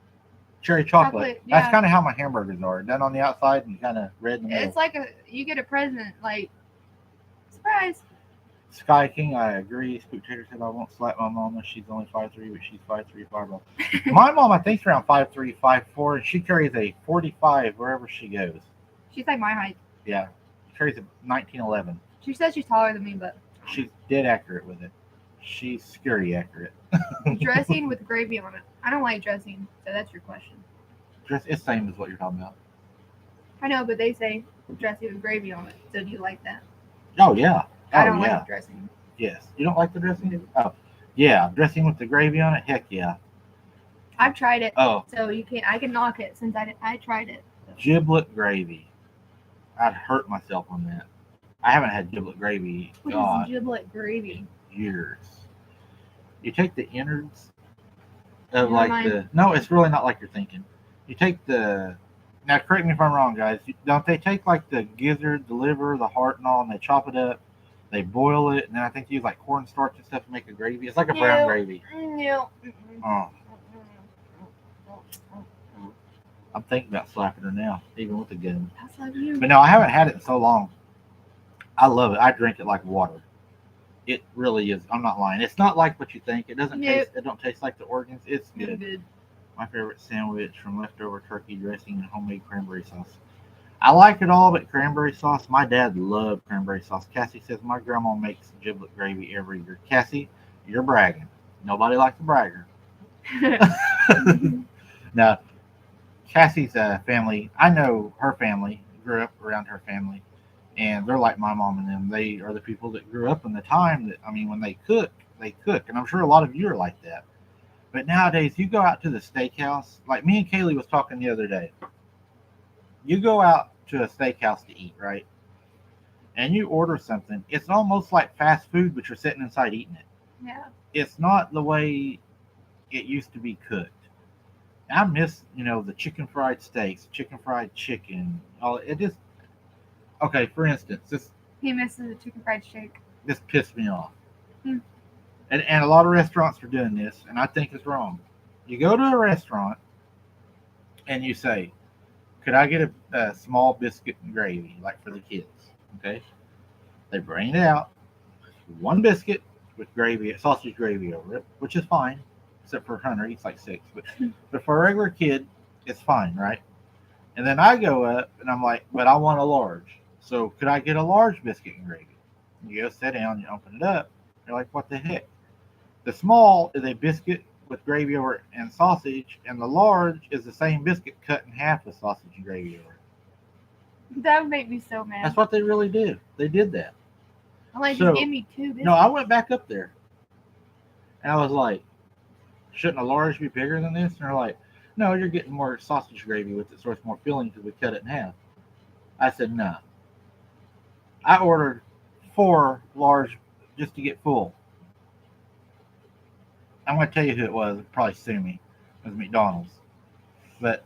Cherry chocolate. Chocolate, That's yeah. kind of how my hamburgers are. Done on the outside and kind of red in the middle. It's like you get a present, like surprise. Sky King, I agree. Scoot Tater said I won't slap my mama. She's only 5'3", but she's 5'3", 5'4". My mom, I think, is around 5'3", 5'4", and she carries a 45 wherever she goes. She's like my height. Yeah, she carries a 1911. She says she's taller than me, but She's dead accurate with it. She's scary accurate. dressing with gravy on it. I don't like dressing, so that's your question. It's the same as what you're talking about. I know, but they say dressing with gravy on it. So do you like that? Oh yeah. I don't yeah. like dressing. Yes. You don't like the dressing? Oh, yeah. Dressing with the gravy on it? Heck yeah. I've tried it, Oh, so you can't. I can knock it since I tried it. giblet gravy. I'd hurt myself on that. I haven't had giblet gravy, What God, is giblet gravy? years. You take the innards of Never like mind. the. No, it's really not like you're thinking. You take the. Now, correct me if I'm wrong, guys. Don't they take like the gizzard, the liver, the heart, and all, and they chop it up? They boil it, and then I think they use like cornstarch and stuff to make a gravy. It's like a brown No. gravy. No. Oh, I'm thinking about slapping her now, even with the gun. That's like you. But no, I haven't had it in so long. I love it. I drink it like water. It really is. I'm not lying. It's not like what you think. It doesn't Nope. taste. It don't taste like the organs. It's You're good. good. My favorite sandwich from leftover turkey dressing and homemade cranberry sauce. I like it all, but cranberry sauce. My dad loved cranberry sauce. Cassie says my grandma makes giblet gravy every year. Cassie, you're bragging. Nobody likes a bragger. Now, Cassie's family. I know her family. Grew up around her family, And they're like my mom and them. They are the people that grew up in the time that, I mean, when they cook. And I'm sure a lot of you are like that. But nowadays, you go out to the steakhouse, like me and Kaylee was talking the other day. You go out to a steakhouse to eat, right? And you order something. It's almost like fast food, but you're sitting inside eating it. Yeah. It's not the way it used to be cooked. I miss, the chicken fried steaks, chicken fried chicken. Oh, it just okay. For instance, He misses the chicken fried steak. this pissed me off. Hmm. And a lot of restaurants are doing this, and I think it's wrong. You go to a restaurant and you say, "Could I get a small biscuit and gravy, like for the kids?" Okay. They bring it out, one biscuit with gravy, sausage gravy over it, which is fine, except for Hunter, eats like 6. But for a regular kid, it's fine, right? And then I go up and I'm like, but I want a large. So could I get a large biscuit and gravy? You go sit down, you open it up. You're like, what the heck? The small is a biscuit with gravy over it and sausage, and the large is the same biscuit cut in half with sausage and gravy over it. That would make me so mad. That's what they really did. They did that. I'm like, So, just give me 2 biscuits. No, I went back up there. And I was like, shouldn't a large be bigger than this? And they're like, no, you're getting more sausage gravy with it, so it's more filling because we cut it in half. I said, no. I ordered 4 large just to get full. I'm going to tell you who it was. It'll probably sue me. It was McDonald's. But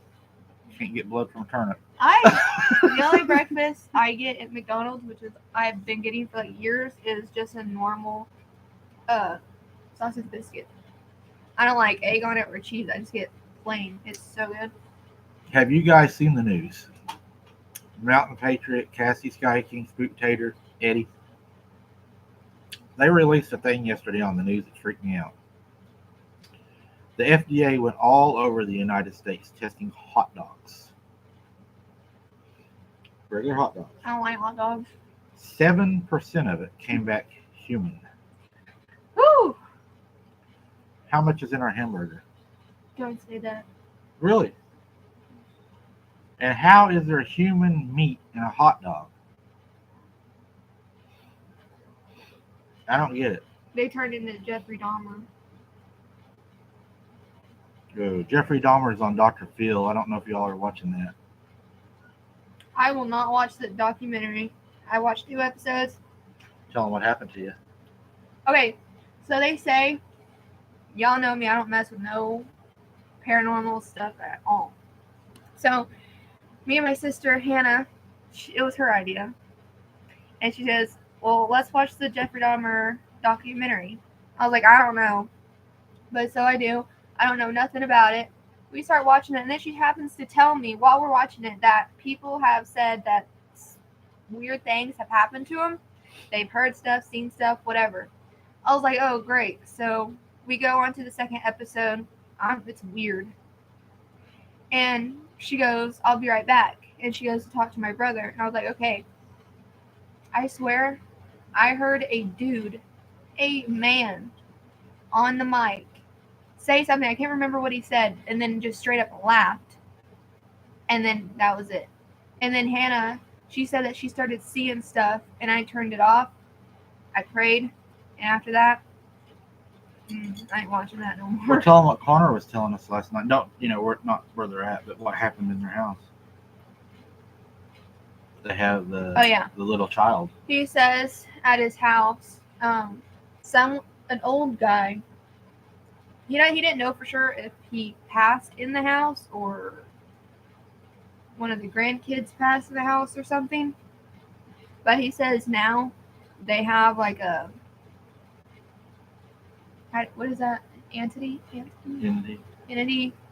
you can't get blood from a turnip. The only breakfast I get at McDonald's, which is I've been getting for like years, is just a normal sausage biscuit. I don't like egg on it or cheese. I just get plain. It's so good. Have you guys seen the news? Mountain Patriot, Cassie Sky King, Spook Tater, Eddie. They released a thing yesterday on the news that freaked me out. The FDA went all over the United States testing hot dogs. Regular hot dogs. I don't like hot dogs. 7% of it came back human. Woo! How much is in our hamburger? Don't say that. Really? And how is there human meat in a hot dog? I don't get it. They turned into Jeffrey Dahmer. Jeffrey Dahmer is on Dr. Phil. I don't know if y'all are watching that. I will not watch the documentary. I watched 2 episodes. Tell them what happened to you. Okay, so they say, y'all know me, I don't mess with no paranormal stuff at all. So, me and my sister, Hannah, it was her idea. And she says, well, let's watch the Jeffrey Dahmer documentary. I was like, I don't know. But so I do. I don't know nothing about it. We start watching it, and then she happens to tell me while we're watching it that people have said that weird things have happened to them. They've heard stuff, seen stuff, whatever. I was like, oh, great. So we go on to the second episode. It's weird. And she goes, I'll be right back. And she goes to talk to my brother. And I was like, okay. I swear, I heard a dude, a man, on the mic say something. I can't remember what he said. And then just straight up laughed. And then that was it. And then Hannah, she said that she started seeing stuff. And I turned it off. I prayed. And after that, I ain't watching that no more. We're telling what Connor was telling us last night. We're not where they're at, but what happened in their house. They have the little child. He says at his house, an old guy. He didn't know for sure if he passed in the house or one of the grandkids passed in the house or something. But he says now they have like a, what is that? Entity,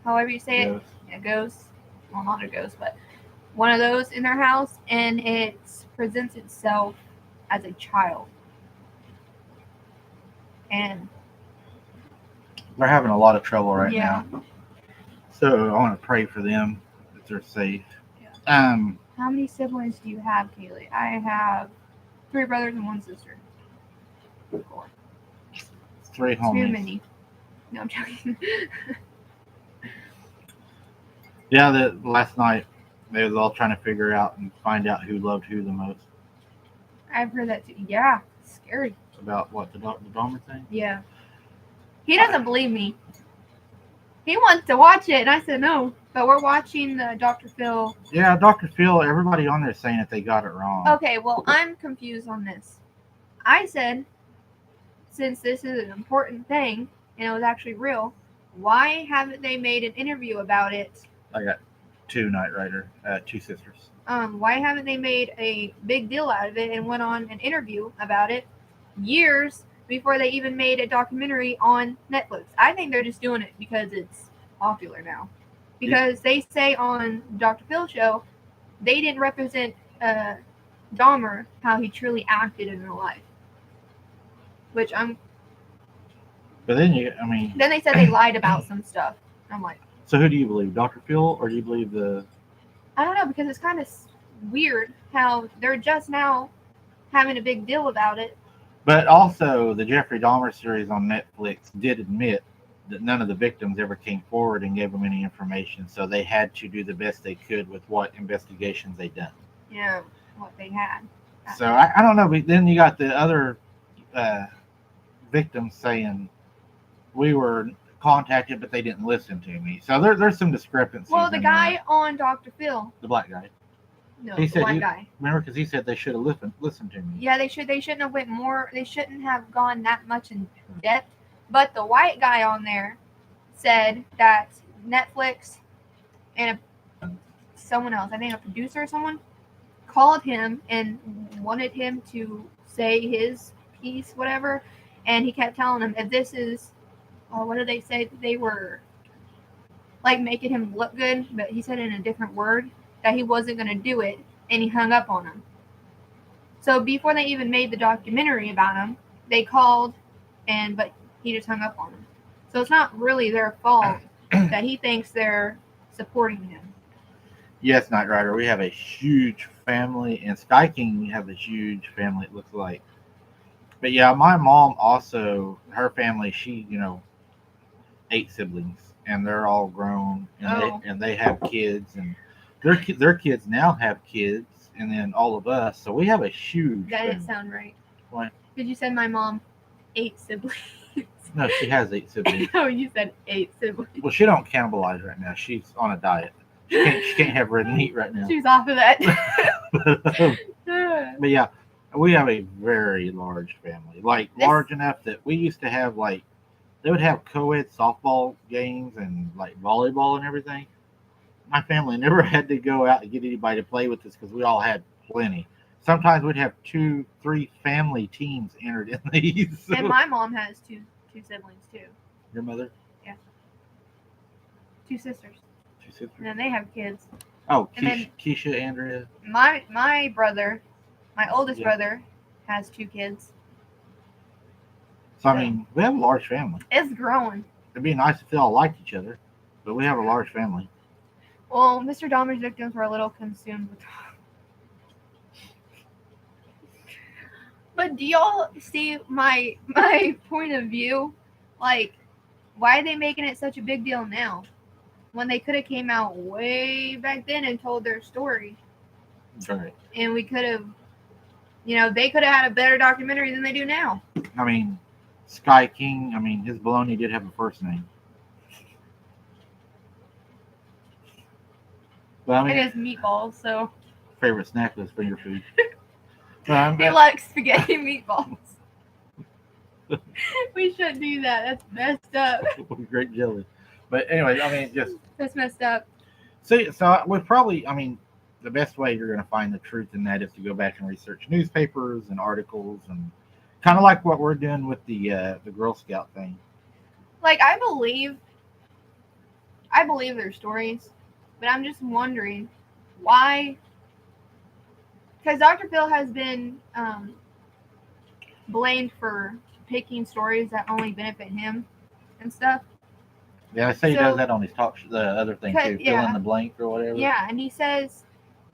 however you say it. Yeah, ghost. Well, not a ghost, but one of those in their house, and it presents itself as a child. And they're having a lot of trouble right yeah. now. So I want to pray for them that they're safe. Yeah. How many siblings do you have, Kaylee? I have 3 brothers and 1 sister. 4. 3 homies. Too many. No, I'm joking. Yeah, last night they was all trying to figure out and find out who loved who the most. I've heard that too. Yeah, it's scary. About what, the Dahmer thing? Yeah. He doesn't believe me. He wants to watch it, and I said no. But we're watching the Dr. Phil. Yeah, Dr. Phil, everybody on there is saying that they got it wrong. Okay, well, I'm confused on this. I said, since this is an important thing, and it was actually real, why haven't they made an interview about it? I got two Knight Rider, two sisters. Why haven't they made a big deal out of it and went on an interview about it years before they even made a documentary on Netflix? I think they're just doing it because it's popular now. Because they say on Dr. Phil's show, they didn't represent Dahmer how he truly acted in real life. Which I'm. But then Then they said they lied about some stuff. I'm like. So who do you believe, Dr. Phil, or do you believe the? I don't know, because it's kind of weird how they're just now having a big deal about it. But also, the Jeffrey Dahmer series on Netflix did admit that none of the victims ever came forward and gave them any information, so they had to do the best they could with what investigations they done. Yeah, what they had. So I don't know, but then you got the other victims saying we were contacted, but they didn't listen to me. So there's some discrepancies. Well, the guy on Dr. Phil. The black guy. No, he the said white guy. Remember, because he said they should have listened to me. Yeah, they shouldn't have went more. They shouldn't have gone that much in depth. But the white guy on there said that Netflix and someone else, I think a producer or someone, called him and wanted him to say his piece, whatever. And he kept telling them, if this is, what did they say? They were like making him look good, but he said in a different word that he wasn't going to do it, and he hung up on him. So before they even made the documentary about him, they called, but he just hung up on him. So it's not really their fault that he thinks they're supporting him. Yes, Knight Rider, we have a huge family, and Sky King have a huge family, it looks like. But yeah, my mom also, her family, she, 8 siblings, and they're all grown, and they have kids, and their kids now have kids, and then all of us. So we have a huge That family. didn't sound right. What? Did you say my mom 8 siblings? No, she has 8 siblings. No, you said 8 siblings. Well, she don't cannibalize right now. She's on a diet. She can't have red meat right now. She's off of that. But yeah, we have a very large family. Large enough that we used to have they would have co-ed softball games and volleyball and everything. My family never had to go out and get anybody to play with us because we all had plenty. Sometimes we'd have 2, 3 family teams entered in these. And my mom has two siblings too. Your mother? Yeah. 2 sisters. 2 sisters? And then they have kids. Oh, and Keisha, Andrea. My brother, my oldest brother, has 2 kids. So, we have a large family. It's growing. It'd be nice if they all liked each other, but we have a large family. Well, Mr. Dahmer's victims were a little consumed with. But do y'all see my point of view? Why are they making it such a big deal now? When they could have came out way back then and told their story. That's right. And we could have, they could have had a better documentary than they do now. Sky King, his baloney did have a first name. But it is meatballs, so. Favorite snack was finger food. They like spaghetti meatballs. We shouldn't do that. That's messed up. Great jelly. But anyway, That's messed up. So we probably, the best way you're going to find the truth in that is to go back and research newspapers and articles, and kind of like what we're doing with the Girl Scout thing. I believe their stories, but I'm just wondering why. Because Dr. Phil has been blamed for picking stories that only benefit him and stuff. Yeah, I say he does that on his the other thing too, fill in the blank or whatever. Yeah, and he says,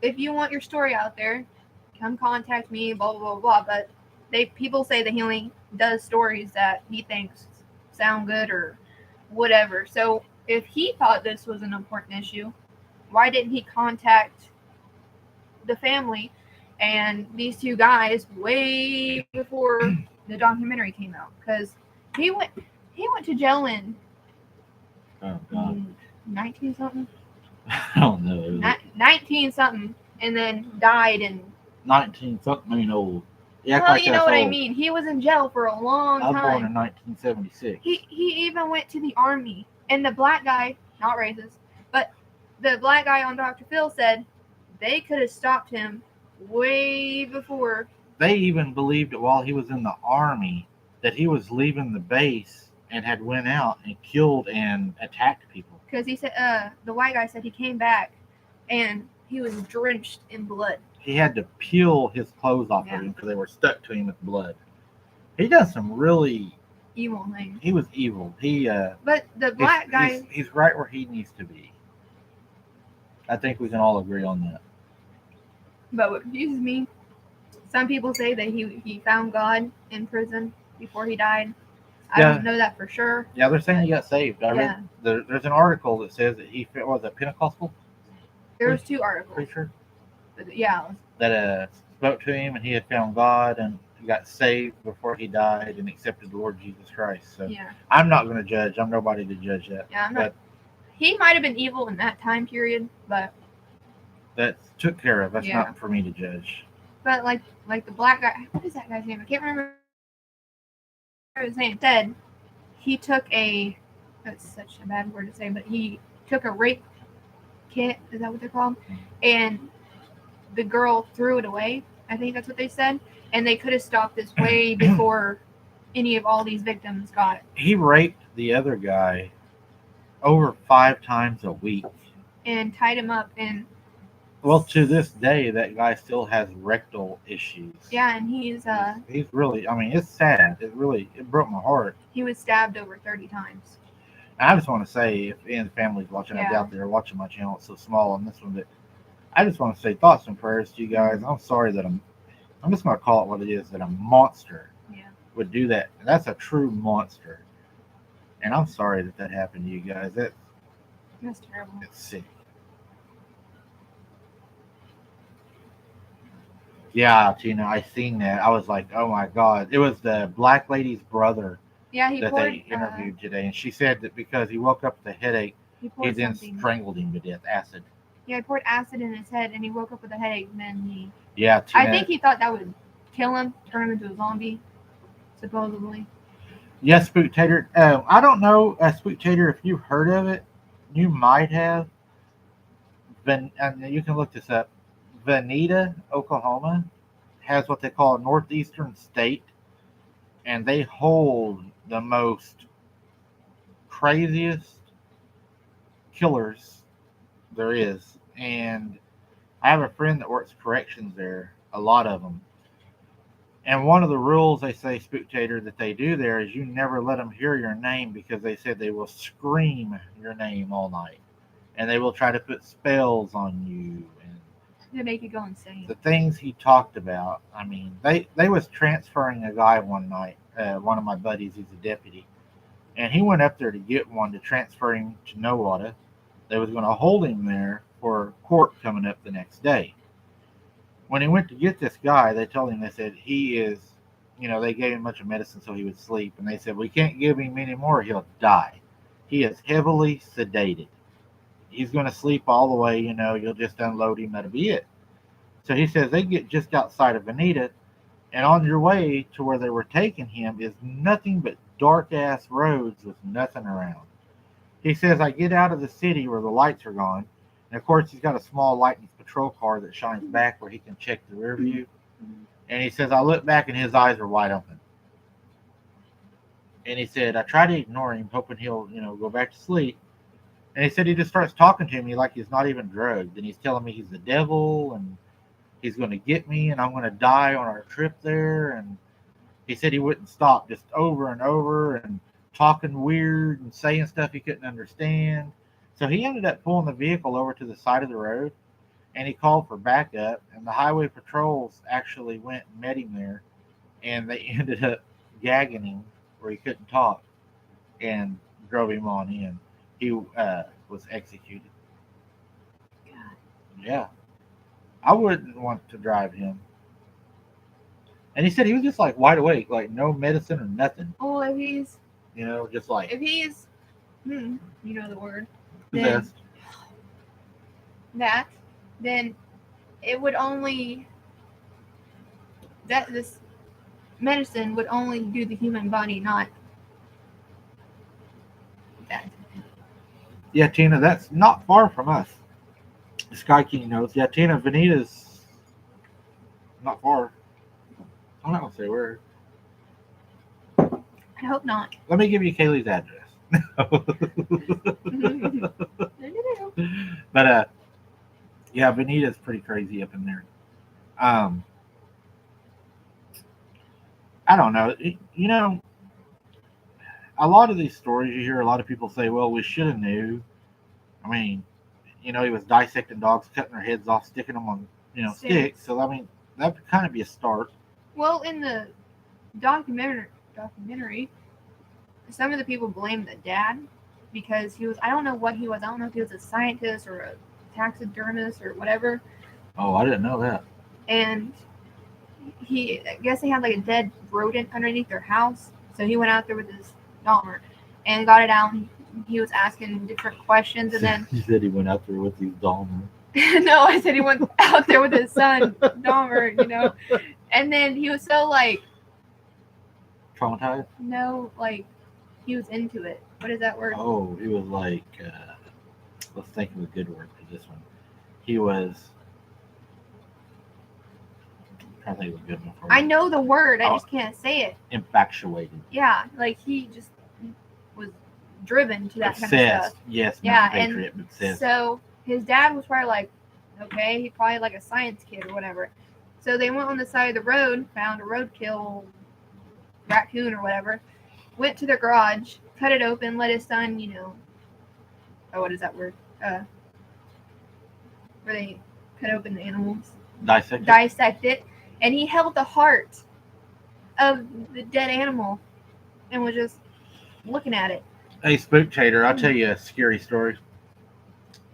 if you want your story out there, come contact me, blah, blah, blah, blah. But people say that he only does stories that he thinks sound good or whatever. So if he thought this was an important issue, why didn't he contact the family And these two guys, way before the documentary came out, because he went to jail in Oh God. 19 something. I don't know. 19 something, and then died in. 19 something ain't old. Yeah, Well, you know what I mean. He was in jail for a long I was born time. in 1976. He even went to the army, and the black guy, not racist, but the black guy on Dr. Phil said they could have stopped him way before. They even believed that while he was in the army that he was leaving the base and had went out and killed and attacked people. Because he said, the white guy said he came back and he was drenched in blood. He had to peel his clothes off of him because they were stuck to him with blood. He does some really evil things. He was evil. But the black guy, he's right where he needs to be. I think we can all agree on that. But what confuses me, some people say that he found God in prison before he died. I don't know that for sure. Yeah, they're saying he got saved. I read there's an article that says that he was a Pentecostal. There's two articles. Preacher. Yeah. That spoke to him and he had found God and he got saved before he died and accepted the Lord Jesus Christ. So yeah. I'm not going to judge. I'm nobody to judge that. Yeah, I'm not. He might have been evil in that time period, but that's took care of. That's not for me to judge. But like the black guy, what is that guy's name? I can't remember his name. Said he took that's such a bad word to say, but he took a rape kit. Is that what they're called? And the girl threw it away. I think that's what they said. And they could have stopped this way before any of all these victims got it. He raped the other guy over 5 times a week. And tied him up and. Well, to this day, that guy still has rectal issues. Yeah, and he's really. I mean, it's sad. It broke my heart. He was stabbed over 30 times. I just want to say, if any of the families watching out there watching my channel, it's so small on this one, but I just want to say thoughts and prayers to you guys. I'm sorry that I'm just going to call it what it is, that a monster would do that. And that's a true monster. And I'm sorry that happened to you guys. That's terrible. It's sick. Yeah, Tina, I seen that. I was like, oh my God. It was the black lady's brother that they interviewed today. And she said that because he woke up with a headache, he then strangled him to death. Acid. Yeah, he poured acid in his head and he woke up with a headache. And then he. Yeah, Tina, I think he thought that would kill him, turn him into a zombie, supposedly. Yes, Spooktator. I don't know, Spooktator, if you've heard of it. You might have. And you can look this up. Veneta, Oklahoma, has what they call a northeastern state, and they hold the most craziest killers there is. And I have a friend that works corrections there, a lot of them. And one of the rules they say, Spooktator, that they do there is you never let them hear your name because they said they will scream your name all night. And they will try to put spells on you. They make you go insane. The things he talked about, I mean, they was transferring a guy one night, one of my buddies, he's a deputy, and he went up there to get one to transfer him to Nowata. They was going to hold him there for court coming up the next day. When he went to get this guy, they told him, they said, he is, they gave him a bunch of medicine so he would sleep, and they said, we can't give him any more, he'll die. He is heavily sedated. He's going to sleep all the way, you'll just unload him, that'll be it. So he says they get just outside of Veneta, and on your way to where they were taking him is nothing but dark-ass roads with nothing around. He says, I get out of the city where the lights are gone, and of course he's got a small light in his patrol car that shines back where he can check the rear view. And he says, I look back and his eyes are wide open. And he said, I try to ignore him, hoping he'll, go back to sleep. And he said he just starts talking to me like he's not even drugged. And he's telling me he's the devil and he's going to get me and I'm going to die on our trip there. And he said he wouldn't stop, just over and over and talking weird and saying stuff he couldn't understand. So he ended up pulling the vehicle over to the side of the road and he called for backup. And the highway patrols actually went and met him there. And they ended up gagging him where he couldn't talk and drove him on in. He was executed. God. Yeah. I wouldn't want to drive him. And he said he was just like wide awake, like no medicine or nothing. Oh, if he's Just like you know the word, possessed. then it would only this medicine would only do the human body, not that. Yeah, Tina, that's not far from us. Sky King knows. Yeah, Tina, Vanita's not far. I'm not gonna say where. I hope not. Let me give you Kaylee's address. But yeah, Vanita's pretty crazy up in there. I don't know. A lot of these stories you hear, a lot of people say, "Well, we should have knew." I mean, he was dissecting dogs, cutting their heads off, sticking them on, sticks. So I mean, that would kind of be a start. Well, in the documentary, some of the people blamed the dad because he was, I don't know what he was. I don't know if he was a scientist or a taxidermist or whatever. Oh, I didn't know that. And I guess they had like a dead rodent underneath their house. So he went out there with his Dahmer and got it out. And he was asking different questions, and then he said he went out there with his Dahmer. No, I said he went out there with his son Dahmer, And then he was so like traumatized. No, like he was into it. What is that word? Oh, he was like, let's think of a good word for this one. He was. I'm trying to think of a good one for I know the word, I just can't say it. Infatuated. Yeah, like he just was driven to that obsessed. Kind of stuff. Yes, yeah, patriot, and obsessed. So his dad was probably like, okay, he's probably like a science kid or whatever. So they went on the side of the road, found a roadkill raccoon or whatever, went to their garage, cut it open, let his son, what is that word? Where they cut open the animals. Dissect it. And he held the heart of the dead animal and was just looking at it. Hey, Spooktator, I'll tell you a scary story.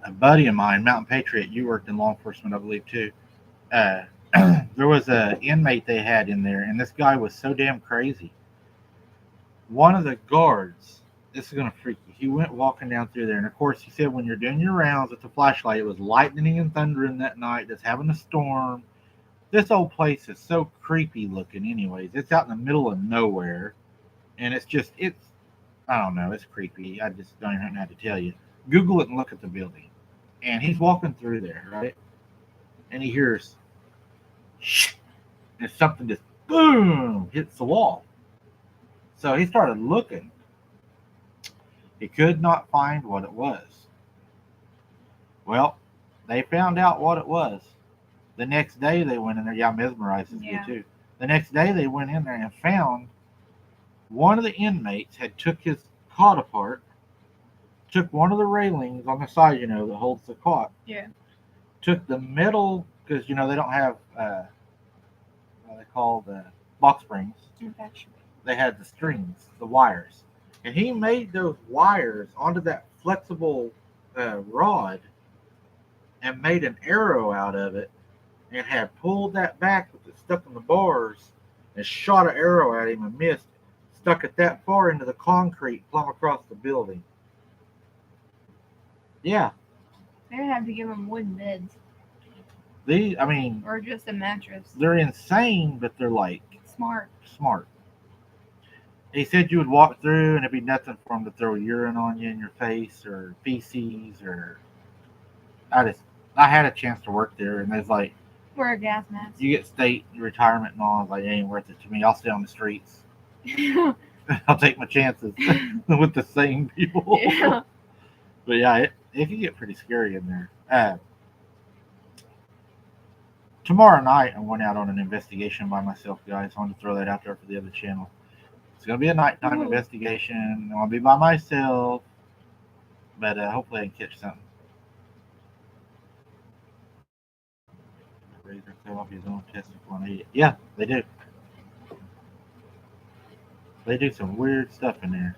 A buddy of mine, Mountain Patriot, you worked in law enforcement, I believe, too. There was an inmate they had in there, and this guy was so damn crazy. One of the guards, this is going to freak you, he went walking down through there, and of course, he said when you're doing your rounds with the flashlight, it was lightning and thundering that night, it's having a storm. This old place is so creepy looking anyways. It's out in the middle of nowhere, and it's I don't know, it's creepy. I just don't even know how to tell you. Google it and look at the building. And he's walking through there, right? And he hears, shh, and something just, boom, hits the wall. So he started looking. He could not find what it was. Well, they found out what it was. The next day they went in there. Yeah, mesmerizes you too. The next day they went in there and found one of the inmates had took his cot apart, took one of the railings on the side, that holds the cot. Yeah. Took the metal, because, they don't have, what they call the box springs. They had the strings, the wires. And he made those wires onto that flexible rod and made an arrow out of it and had pulled that back with it stuck in the bars and shot an arrow at him and missed, stuck it that far into the concrete plumb across the building. Yeah. They would have to give them wooden beds. Or just a mattress. They're insane, but they're like smart. He said you would walk through and it'd be nothing for them to throw urine on you in your face or feces or. I had a chance to work there, and there's like. Wear a gas mask. You get state retirement and all. I was like, it ain't worth it to me. I'll stay on the streets. I'll take my chances with the same people. Yeah. But yeah, it can get pretty scary in there. Tomorrow night, I'm going out on an investigation by myself, guys. I want to throw that out there for the other channel. It's going to be a nighttime investigation. I'm going to be by myself, but hopefully I can catch something. Razor cut off his own testicle and eat it. Yeah, they do. They do some weird stuff in there.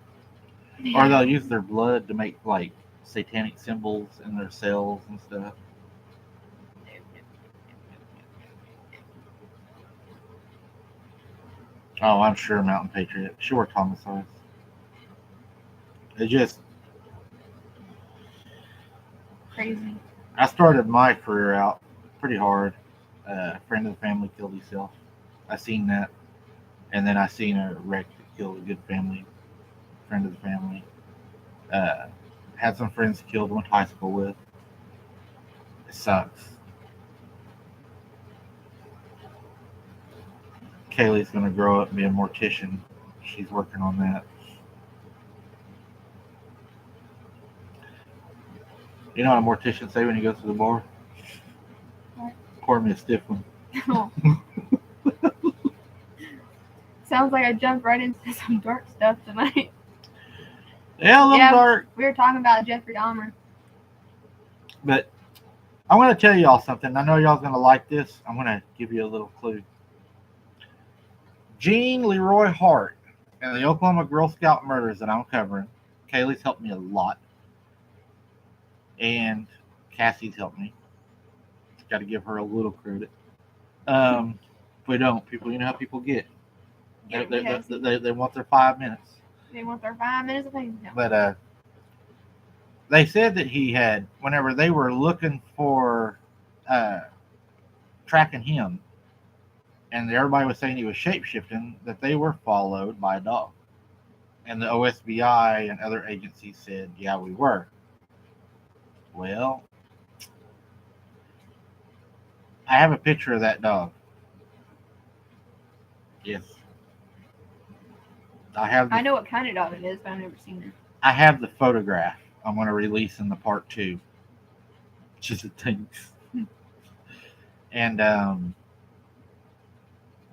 Or they'll use their blood to make like satanic symbols in their cells and stuff. Oh, I'm sure Mountain Patriot. She worked homicides. It just Crazy. I started my career out pretty hard. A friend of the family killed himself. I seen that, and then I seen a wreck that killed a good family friend of the family. Uh, had some friends killed. Went to high school with. It sucks. Kaylee's gonna grow up and be a mortician. She's working on that. You know what a mortician say when he goes to the bar? What? Pour me a stiff one. Oh. Sounds like I jumped right into some dark stuff tonight. Yeah, a little dark. We were talking about Jeffrey Dahmer. But I'm going to tell y'all something. I know y'all's going to like this. I'm going to give you a little clue. Gene Leroy Hart and the Oklahoma Girl Scout murders that I'm covering. Kaylee's helped me a lot. And Cassie's helped me. Got to give her a little credit. If we don't, people, you know how people get. They want their 5 minutes. They want their 5 minutes of fame. No. But they said that he had, whenever they were looking for tracking him, and everybody was saying he was shape-shifting, that they were followed by a dog. And the OSBI and other agencies said, yeah, we were. Well, I have a picture of that dog. Yes. I know what kind of dog it is, but I've never seen it. I have the photograph I'm going to release in the part 2. Just a thing. And the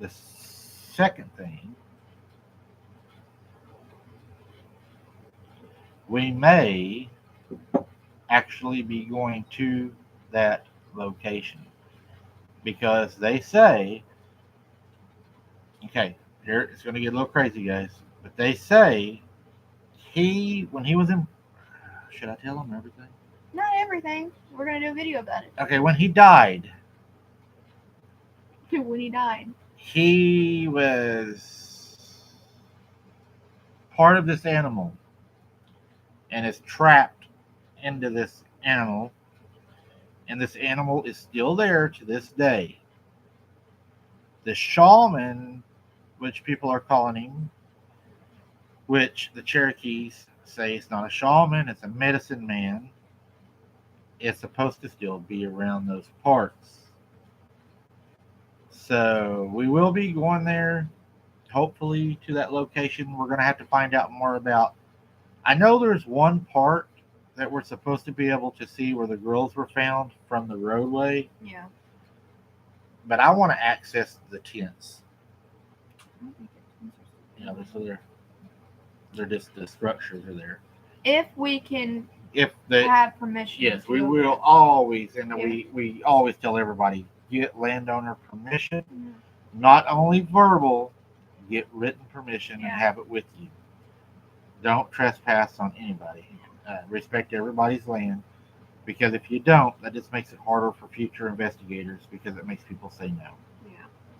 second thing, we may actually be going to that location because they say, okay, here it's going to get a little crazy, guys, but they say when he was in, should I tell them everything? Not everything. We're going to do a video about it. Okay, when he died. When he died. He was part of this animal and is trapped into this animal, and this animal is still there to this day. The shaman, which people are calling him, which the Cherokees say it's not a shaman, it's a medicine man, is supposed to still be around those parts. So we will be going there, hopefully, to that location. We're going to have to find out more about. I know there's one part that we're supposed to be able to see where the girls were found from the roadway. Yeah. But I want to access the tents. Yeah, they're just the structures are there. If we can they have permission. Yes, we will always, and we always tell everybody, get landowner permission. Mm-hmm. Not only verbal, get written permission and have it with you. Don't trespass on anybody. Respect everybody's land, because if you don't, that just makes it harder for future investigators because it makes people say no.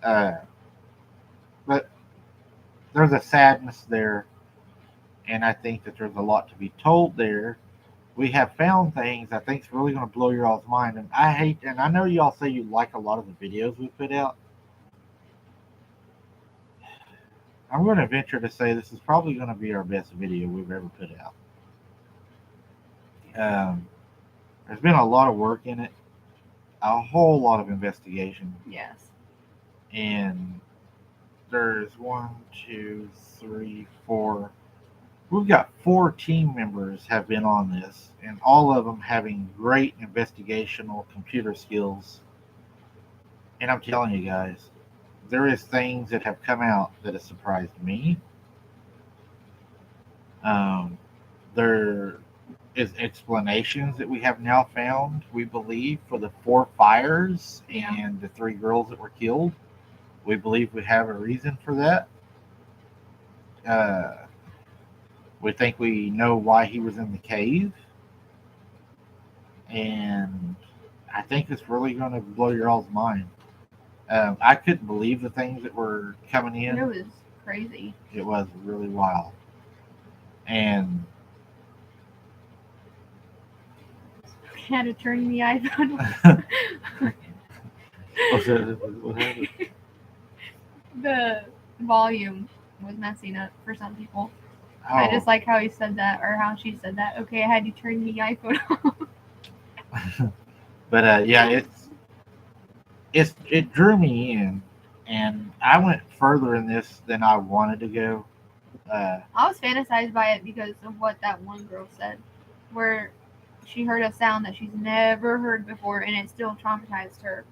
Yeah. But there's a sadness there, and I think that there's a lot to be told there. We have found things I think is really going to blow your all's mind, and I know y'all say you like a lot of the videos we put out. I'm going to venture to say this is probably going to be our best video we've ever put out. There's been a lot of work in it, a whole lot of investigation. Yes. And there's 1, 2, 3, 4. We've got 4 team members have been on this, and all of them having great investigational computer skills. And I'm telling you guys, there is things that have come out that have surprised me. There is explanations that we have now found, we believe, for the 4 fires and the 3 girls that were killed. We believe we have a reason for that. We think we know why he was in the cave. And I think it's really going to blow your all's mind. I couldn't believe the things that were coming in. It was crazy. It was really wild. And I had to turn the iPhone. what happened? The volume was messing up for some people. Oh, I just like how he said that, or how she said that. Okay, I had to turn the iPhone off. but yeah, it drew me in, and I went further in this than I wanted to go. I was fantasized by it because of what that one girl said, where she heard a sound that she's never heard before, and it still traumatized her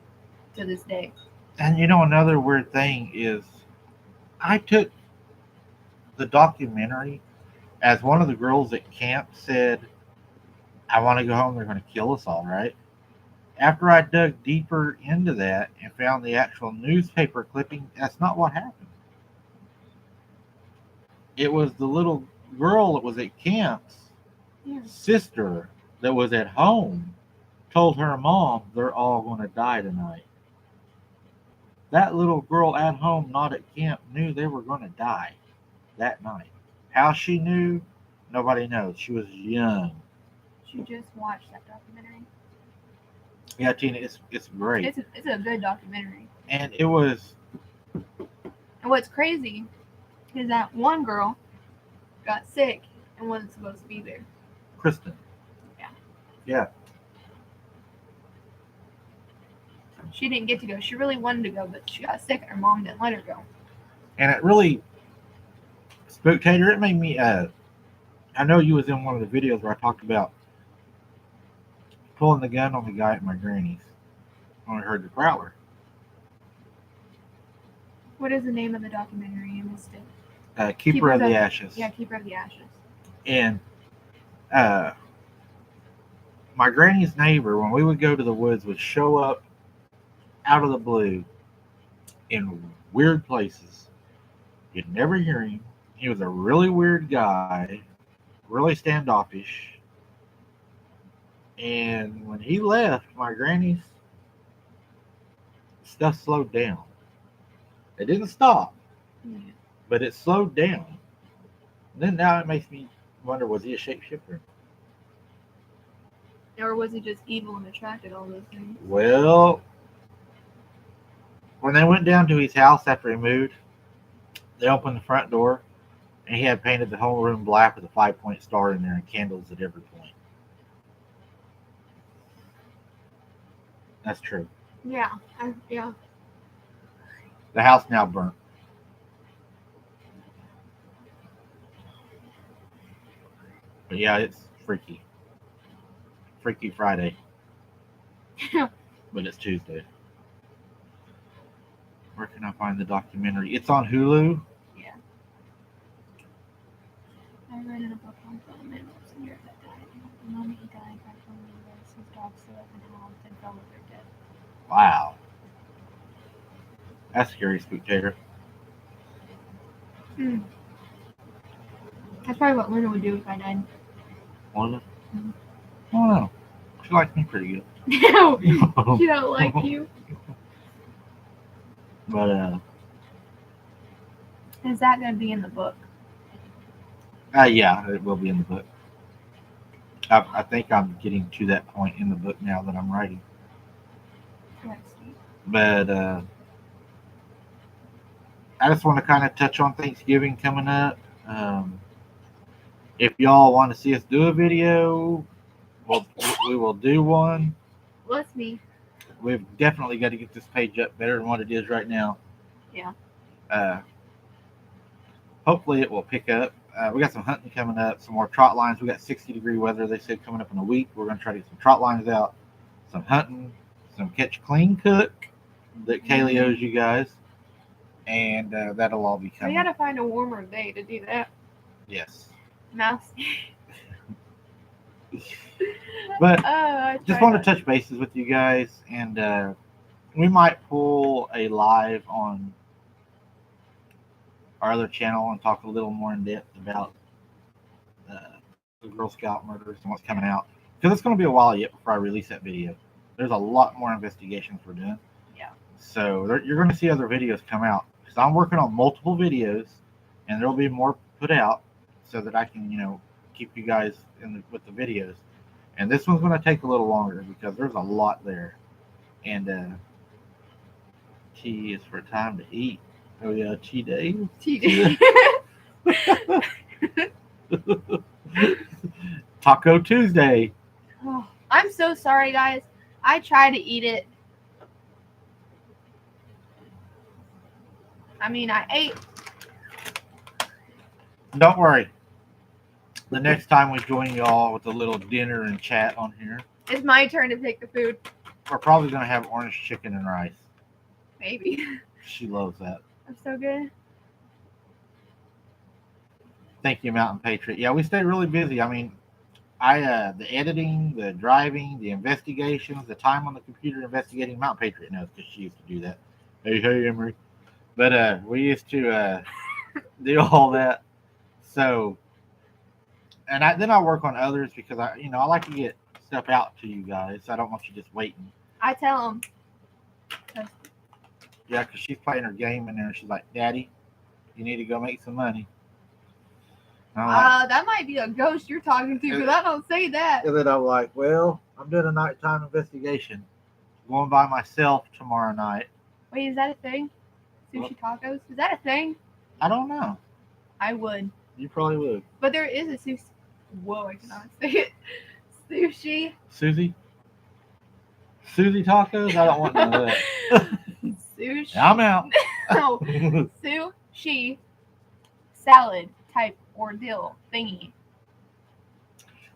to this day. And you know, another weird thing is, I took the documentary as one of the girls at camp said, "I want to go home. They're going to kill us all, right?" After I dug deeper into that and found the actual newspaper clipping, that's not what happened. It was the little girl that was at camp's sister that was at home told her mom they're all going to die tonight. That little girl at home, not at camp, knew they were going to die that night. How she knew, nobody knows. She was young. She just watched that documentary. Yeah, Tina, it's great. It's a good documentary. And it was. And what's crazy is that one girl got sick and wasn't supposed to be there. Kristen. Yeah. Yeah. She didn't get to go. She really wanted to go, but she got sick and her mom didn't let her go. And it really, Spectator, it made me, I know you was in one of the videos where I talked about pulling the gun on the guy at my granny's when I heard the growler. What is the name of the documentary? You missed it. Keeper of the Ashes. Yeah, Keeper of the Ashes. And my granny's neighbor, when we would go to the woods, would show up out of the blue in weird places. You'd never hear him. He was a really weird guy, really standoffish. And when he left, my granny's stuff slowed down. It didn't stop, but it slowed down. And then now it makes me wonder, was he a shapeshifter? Or was he just evil and attracted all those things? Well, when they went down to his house after he moved, they opened the front door, and he had painted the whole room black with a 5-point star in there and candles at every point. That's true. Yeah, yeah. The house now burnt. But yeah, it's freaky. Freaky Friday. But it's Tuesday. Where can I find the documentary? It's on Hulu. Yeah. I read in a book on film and it was a year that died. The moment he died, back from the US, his dog stood up and howled and fell over dead. Wow. That's scary, Spectator. That's probably what Luna would do if I died. Luna? Mm-hmm. I don't know. She likes me pretty good. No, she don't like you. But, is that going to be in the book? yeah, it will be in the book. I think I'm getting to that point in the book now that I'm writing. But, I just want to kind of touch on Thanksgiving coming up. If y'all want to see us do a video, we will do one. Bless me. We've definitely got to get this page up better than what it is right now. Yeah. Hopefully it will pick up. We got some hunting coming up, some more trot lines. We got 60-degree weather, they said, coming up in a week. We're going to try to get some trot lines out, some hunting, some catch clean cook that Kaylee owes you guys. And that'll all be coming. We got to find a warmer day to do that. Yes. Mouse. But just want to touch bases with you guys, and we might pull a live on our other channel and talk a little more in depth about the Girl Scout murders and what's coming out, because it's going to be a while yet before I release that video. There's a lot more investigations we're doing. Yeah. So you're going to see other videos come out, because I'm working on multiple videos and there'll be more put out so that I can, keep you guys with the videos. And this one's going to take a little longer because there's a lot there. And T is for time to eat. Oh yeah, T day. Taco Tuesday. Oh, I'm so sorry, guys. I tried to eat it. I mean, I ate. Don't worry. The next time we join y'all with a little dinner and chat on here, It's my turn to pick the food. we're probably going to have orange chicken and rice. Maybe. She loves that. That's so good. Thank you, Mountain Patriot. Yeah, we stay really busy. I mean, the editing, the driving, the investigations, the time on the computer investigating. Mountain Patriot knows because she used to do that. Hey, Emery. But we used to do all that. So, and then I work on others because I like to get stuff out to you guys. I don't want you just waiting. I tell them. Yeah, because she's playing her game in there. And she's like, "Daddy, you need to go make some money." And I'm like, that might be a ghost you're talking to because I don't say that. and then I'm like, "Well, I'm doing a nighttime investigation. Going by myself tomorrow night." Wait, is that a thing? Sushi tacos? Is that a thing? I don't know. I would. You probably would. But there is a sushi. Whoa, I cannot say it. Sushi. Susie tacos? I don't want none of that. Sushi. I'm out. No. Sushi salad type ordeal thingy.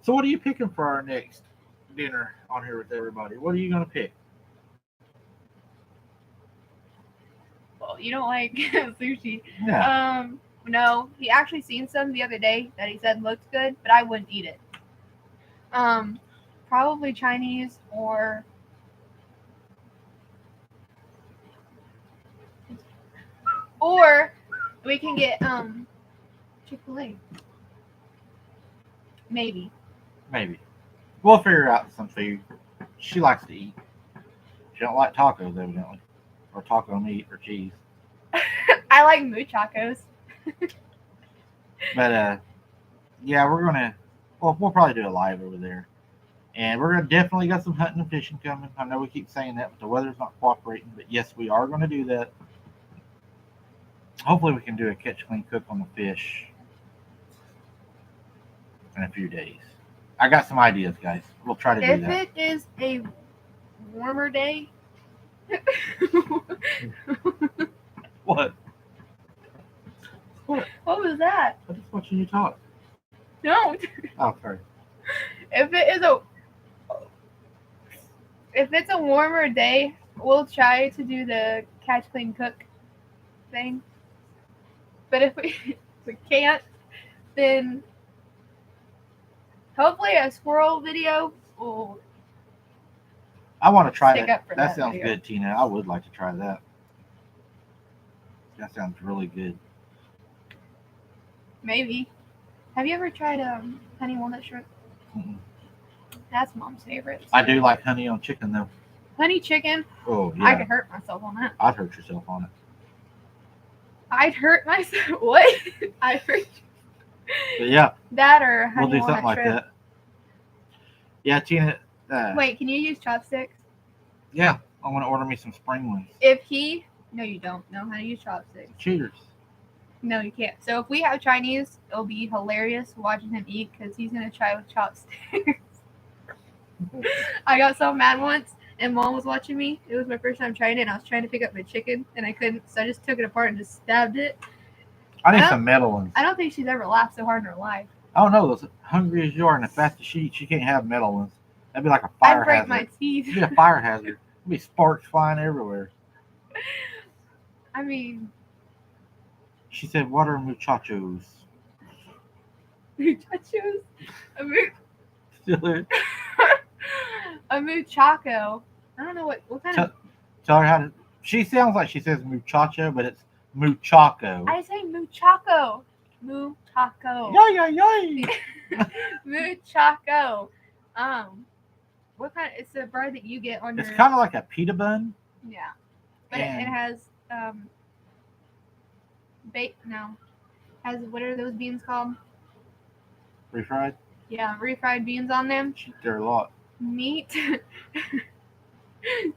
So what are you picking for our next dinner on here with everybody? What are you going to pick? Well, you don't like sushi. Yeah. No, he actually seen some the other day that he said looked good, but I wouldn't eat it. Probably Chinese or we can get Chick-fil-A. Maybe. We'll figure out some food. She likes to eat. She don't like tacos, evidently. Or taco meat or cheese. I like muchachos. But, yeah, we'll probably do a live over there. And we're going to definitely got some hunting and fishing coming. I know we keep saying that, but the weather's not cooperating. But, yes, we are going to do that. Hopefully we can do a catch, clean, cook on the fish in a few days. I got some ideas, guys. We'll try to do that. If it is a warmer day. What? What? What was that? I'm just watching you talk. No. Oh, sorry. If it's a warmer day, we'll try to do the catch, clean, cook thing. But if we can't, then hopefully a squirrel video will. I want to try Stick that. up for That that sounds video. good, Tina. I would like to try that. That sounds really good. Maybe. Have you ever tried honey walnut shrimp? Mm-mm. That's Mom's favorite. I do like honey on chicken, though. Honey chicken. Oh, yeah. I could hurt myself on that. I'd hurt yourself on it. I'd hurt myself. What? I hurt. But, yeah, That or honey we'll do something walnut like shrimp. that. Yeah, Tina. Wait, can you use chopsticks? Yeah, I want to order me some spring ones. No, you don't know how to use chopsticks. Cheaters. No, you can't. So if we have Chinese, it'll be hilarious watching him eat because he's gonna try with chopsticks. I got so mad once, and Mom was watching me. It was my first time trying it, and I was trying to pick up my chicken, and I couldn't, so I just took it apart and just stabbed it. I need some metal ones. I don't think she's ever laughed so hard in her life. I don't know. As hungry as you are and as fast as she can't have metal ones. That'd be like a fire I'd break hazard. my teeth. It'd be a fire hazard. It'd be sparks flying everywhere. I mean, She said, "What are muchachos?" muchachos. Still A muchacho. I don't know what kind of. Tell her how to. She sounds like she says muchacho, but it's muchacho. I say muchacho. Muchacho. Yay, yay, yay. Muchacho. What kind of? It's the bread that you get on It's your. kind of like a pita bun. Yeah, but it has no. has, what are those beans called? Refried? Yeah, refried beans on them. She eat there a lot. Meat,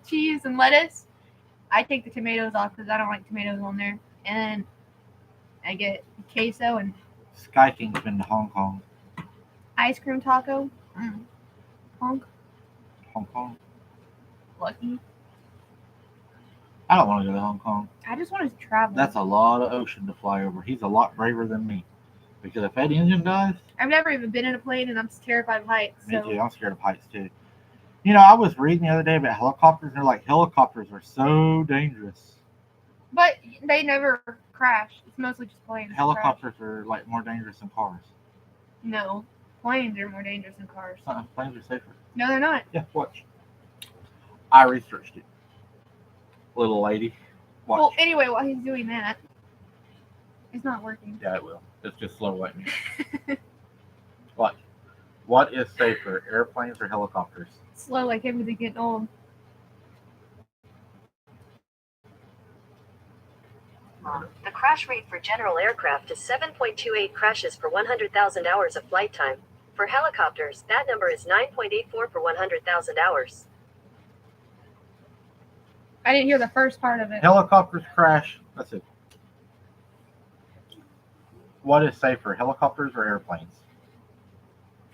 cheese, and lettuce. I take the tomatoes off because I don't like tomatoes on there. And I get queso and Sky King's been to Hong Kong. ice cream taco. Honk. Hong Kong? Lucky. I don't want to go to Hong Kong. I just want to travel. That's a lot of ocean to fly over. He's a lot braver than me. Because if that engine dies... I've never even been in a plane, and I'm terrified of heights. Me So. too. I'm scared of heights, too. You know, I was reading the other day about helicopters, and they're like, helicopters are so dangerous. But they never crash. It's mostly just planes. Helicopters are, like, more dangerous than cars. No. Planes are more dangerous than cars. Planes are safer. No, they're not. Yeah, watch. I researched it. Little lady. Watch. Well, anyway, while he's doing that, it's not working. Yeah, it will. It's just slow lightning. Watch. What is safer, airplanes or helicopters? Slow like him with getting old. The crash rate for general aircraft is 7.28 crashes per 100,000 hours of flight time. For helicopters, that number is 9.84 per 100,000 hours. I didn't hear the first part of it. Helicopters crash. That's it. What is safer, helicopters or airplanes?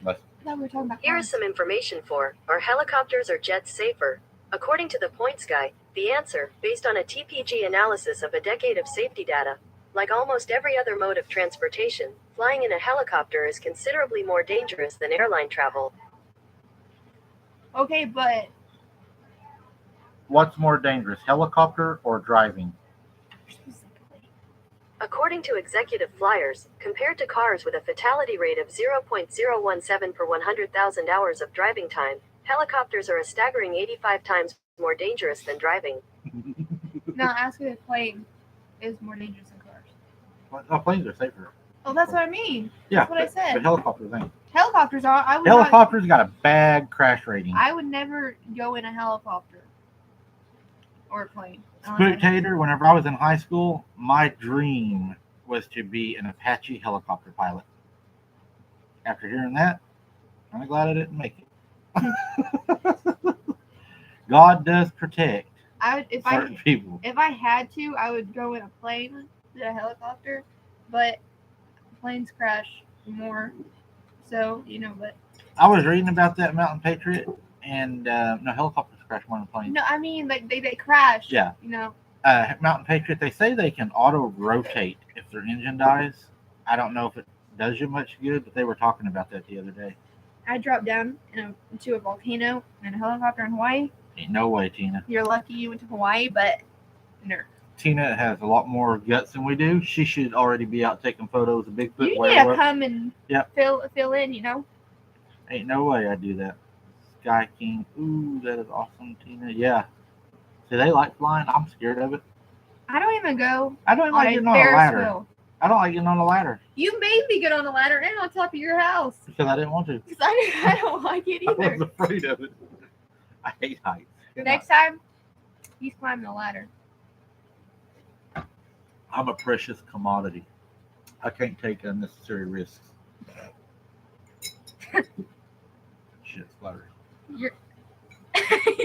Listen. I thought we were talking about Here is cars. some information for, are helicopters or jets safer? According to the Points Guy, the answer, based on a TPG analysis of a decade of safety data, like almost every other mode of transportation, flying in a helicopter is considerably more dangerous than airline travel. Okay, but What's more dangerous, helicopter or driving? According to executive flyers, compared to cars with a fatality rate of 0.017 per 100,000 hours of driving time, helicopters are a staggering 85 times more dangerous than driving. now ask me if a plane is more dangerous than cars. Well, planes are safer. Oh, that's what I mean. Yeah, That's what I said. But helicopters ain't. Helicopters are. I would Helicopters got a bad crash rating. I would never go in a helicopter or a plane. unless I- Spectator, whenever I was in high school, my dream was to be an Apache helicopter pilot. After hearing that, I'm glad I didn't make it. God does protect I would if certain people. If I had to, I would go in a plane than a helicopter, but planes crash more. So, but I was reading about that Mountain Patriot, and no, helicopters crash more than planes. no, I mean like they crash. Yeah. Mountain Patriot, they say they can auto-rotate if their engine dies. I don't know if it does you much good, but they were talking about that the other day. I dropped down into a volcano in a helicopter in Hawaii. Ain't no way, Tina. You're lucky you went to Hawaii, but no. Tina has a lot more guts than we do. She should already be out taking photos of Bigfoot. You need to come and Yep. fill in, Ain't no way I do that. Sky King. Ooh, that is awesome, Tina. Yeah. See, they like flying. I'm scared of it. I don't even go I don't on like a getting on a Ferris ladder. wheel. I don't like getting on a ladder You made me get on a ladder and on top of your house. because I didn't want to. Because I don't like it I either. was afraid of it. I hate heights. Next time, he's climbing the ladder. I'm a precious commodity. I can't take unnecessary risks. Shit, flutter.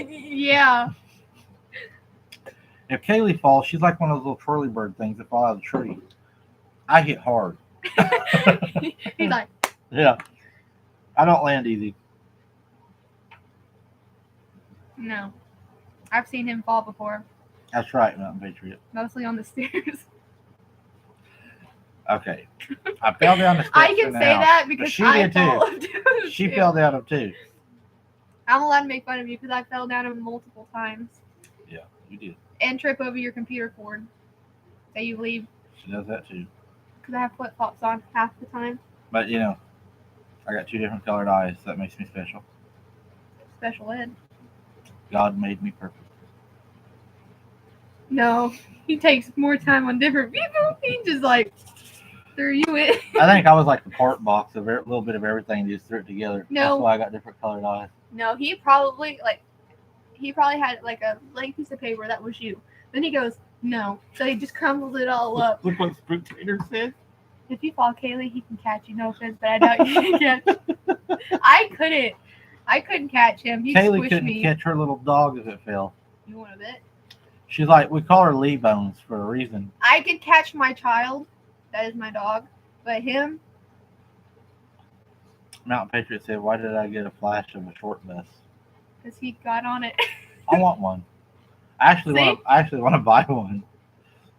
Yeah. If Kaylee falls, she's like one of those little twirly bird things that fall out of the tree. I hit hard. He's like, Yeah. I don't land easy. no. I've seen him fall before, That's right, Mountain Patriot. mostly on the stairs. Okay. I fell down the steps. I can in the say house, that but because she I did fall too. too. She fell down them too. I'm allowed to make fun of you because I fell down him multiple times Yeah, you did. and trip over your computer cord. Say you leave She does that too. because I have flip flops on half the time. But I got 2 different colored eyes. So that makes me special. Special ed. God made me perfect. No, he takes more time on different people. He just like threw you in. I think I was like the part box of a little bit of everything. Just threw it together. No. That's why I got different colored eyes. No, he probably had like a blank piece of paper that was you. Then he goes, no. So he just crumbles it all up. Look what Spectator said. If you fall, Kaylee, he can catch you. No offense, but I doubt you can catch. I couldn't catch him. He'd Kaylee squish couldn't me. catch her little dog if it fell. You want a bit? She's like, we call her Lee Bones for a reason. I could catch my child. That is my dog. But him, Mountain Patriot said, why did I get a flash of a short bus? because he got on it. I want one. I actually want to buy one.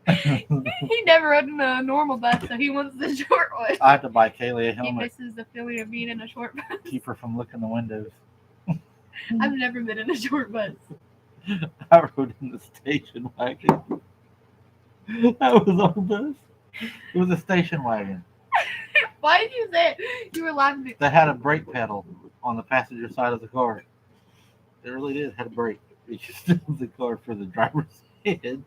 He never rode in a normal bus, so he wants the short one. I have to buy Kaylee a He helmet. misses the feeling of being in a short bus. Keep her from looking the windows. I've never been in a short bus. I rode in the station wagon. That was our bus. It was a station wagon Why did you say it? You were laughing. that had a brake pedal on the passenger side of the car. It really did. It had a brake. It just stood the car for the driver's head.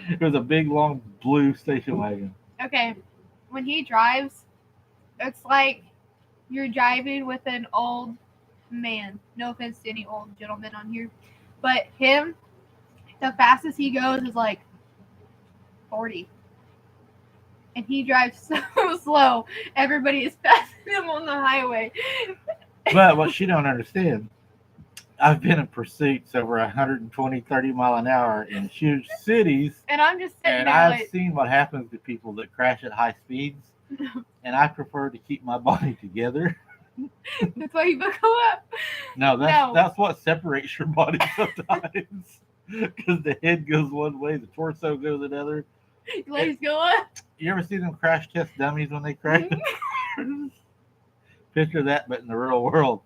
It was a big, long, blue station wagon. Okay, when he drives, it's like you're driving with an old man. No offense to any old gentlemen on here, but him, the fastest he goes is like 40. And he drives so slow. Everybody is passing him on the highway. But what she don't understand, I've been in pursuits over 120, 30 mile an hour in huge cities, And I'm just sitting and there I've like, seen what happens to people that crash at high speeds, and I prefer to keep my body together. that's why you buckle up. No, No. that's what separates your body sometimes. Because the head goes one way, the torso goes another. Your legs go up. You ever see them crash test dummies when they crash? Picture that, but in the real world.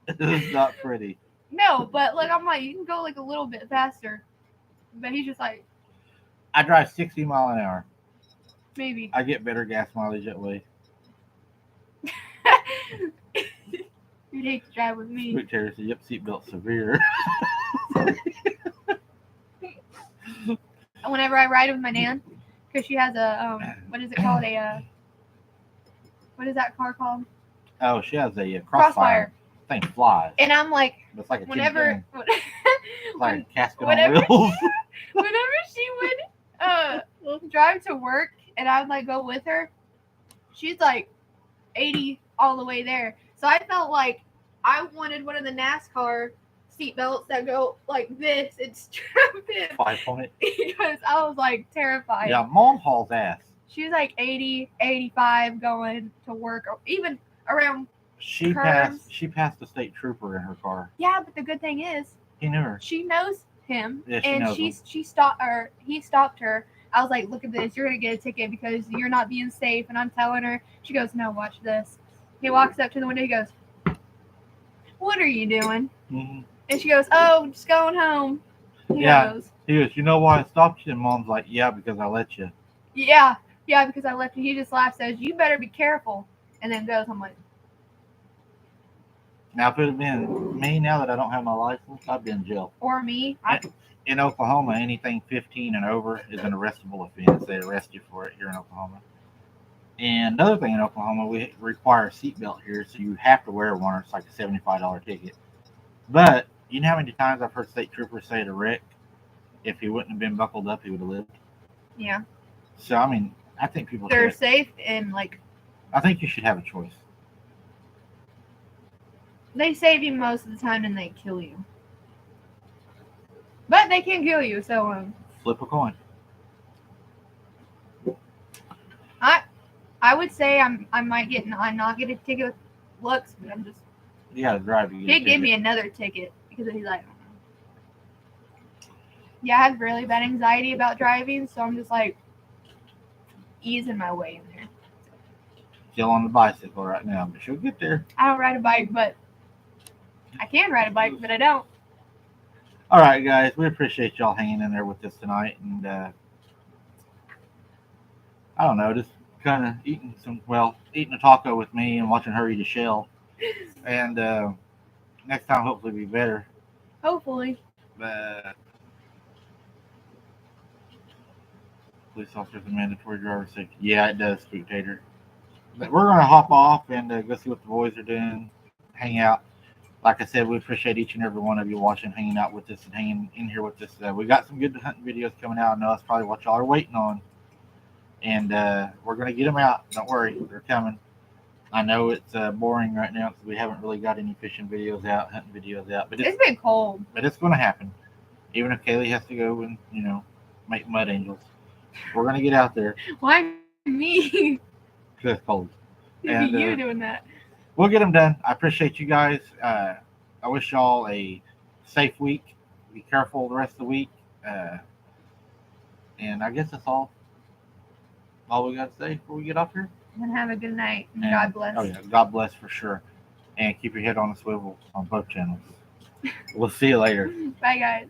It's not pretty. No, but like I'm like, you can go like a little bit faster. But he's just like, I drive 60 mile an hour. maybe. I get better gas mileage that way. You'd hate to drive with me. Sweet Terry said, yep, seatbelt severe. Whenever I ride with my nan, because she has a what is it called? What is that car called? Oh, she has a crossfire. Thing flies. And I'm like, It's like a whenever like a casket whenever- on wheels. whenever she would drive to work and I would like go with her, she's like 80 all the way there. So I felt like I wanted one of the NASCAR seat belts that go like this and strap in 5-point. because I was like terrified. Yeah, mom hauls ass. She was like 80, 85 going to work, or even around. She Curves. passed the state trooper in her car. Yeah, but the good thing is He knew her. she knows him, Yeah, she and knows him. he stopped her. I was like, look at this, you're gonna get a ticket because you're not being safe. And I'm telling her, she goes, no, watch this. He walks up to the window, he goes, what are you doing? Mm-hmm. And she goes, oh, just going home. He goes, He goes, you know why I stopped you? And mom's like, yeah, because I let you. yeah, because I left you. He just laughs, says, you better be careful, and then goes. I'm like, Now, if it had been me, now that I don't have my license, I'd be in jail. or me. In Oklahoma, anything 15 and over is an arrestable offense. They arrest you for it here in Oklahoma. And another thing in Oklahoma, we require a seatbelt here, so you have to wear one. Or it's like a $75 ticket. But you know how many times I've heard state troopers say to Rick, if he wouldn't have been buckled up, he would have lived. Yeah, So I mean, I think people they're should. safe and like I think you should have a choice. they save you most of the time and they kill you. But they can kill you, so Flip a coin. I would say I'm not getting a ticket with looks, but I'm just You got to drive to get a he'd give ticket. me another ticket because he's like, yeah, I have really bad anxiety about driving, so I'm just like easing my way in there. Still on the bicycle right now, but she'll get there. I don't ride a bike, but I can ride a bike, but I don't. All right, guys, we appreciate y'all hanging in there with us tonight, and I don't know, just kind of eating a taco with me and watching her eat a shell. And next time, hopefully, be better. Hopefully. But police officers and mandatory driver safety. Yeah, it does, Spectator. But we're gonna hop off and go see what the boys are doing, hang out. Like I said, we appreciate each and every one of you watching, hanging out with us, and hanging in here with us. We got some good hunting videos coming out. I know that's probably what y'all are waiting on. and we're gonna get them out. Don't worry, they're coming. I know it's boring right now because we haven't really got any fishing videos out, hunting videos out, but It's been cold. But it's gonna happen. Even if Kaylee has to go and make mud angels, we're gonna get out there. Why me? Because it's cold. And, you doing that? We'll get them done. I appreciate you guys. I wish y'all a safe week. Be careful the rest of the week. And I guess that's all we got to say before we get off here. And have a good night. And God bless. Oh, yeah. God bless for sure. And keep your head on a swivel on both channels. We'll see you later. Bye, guys.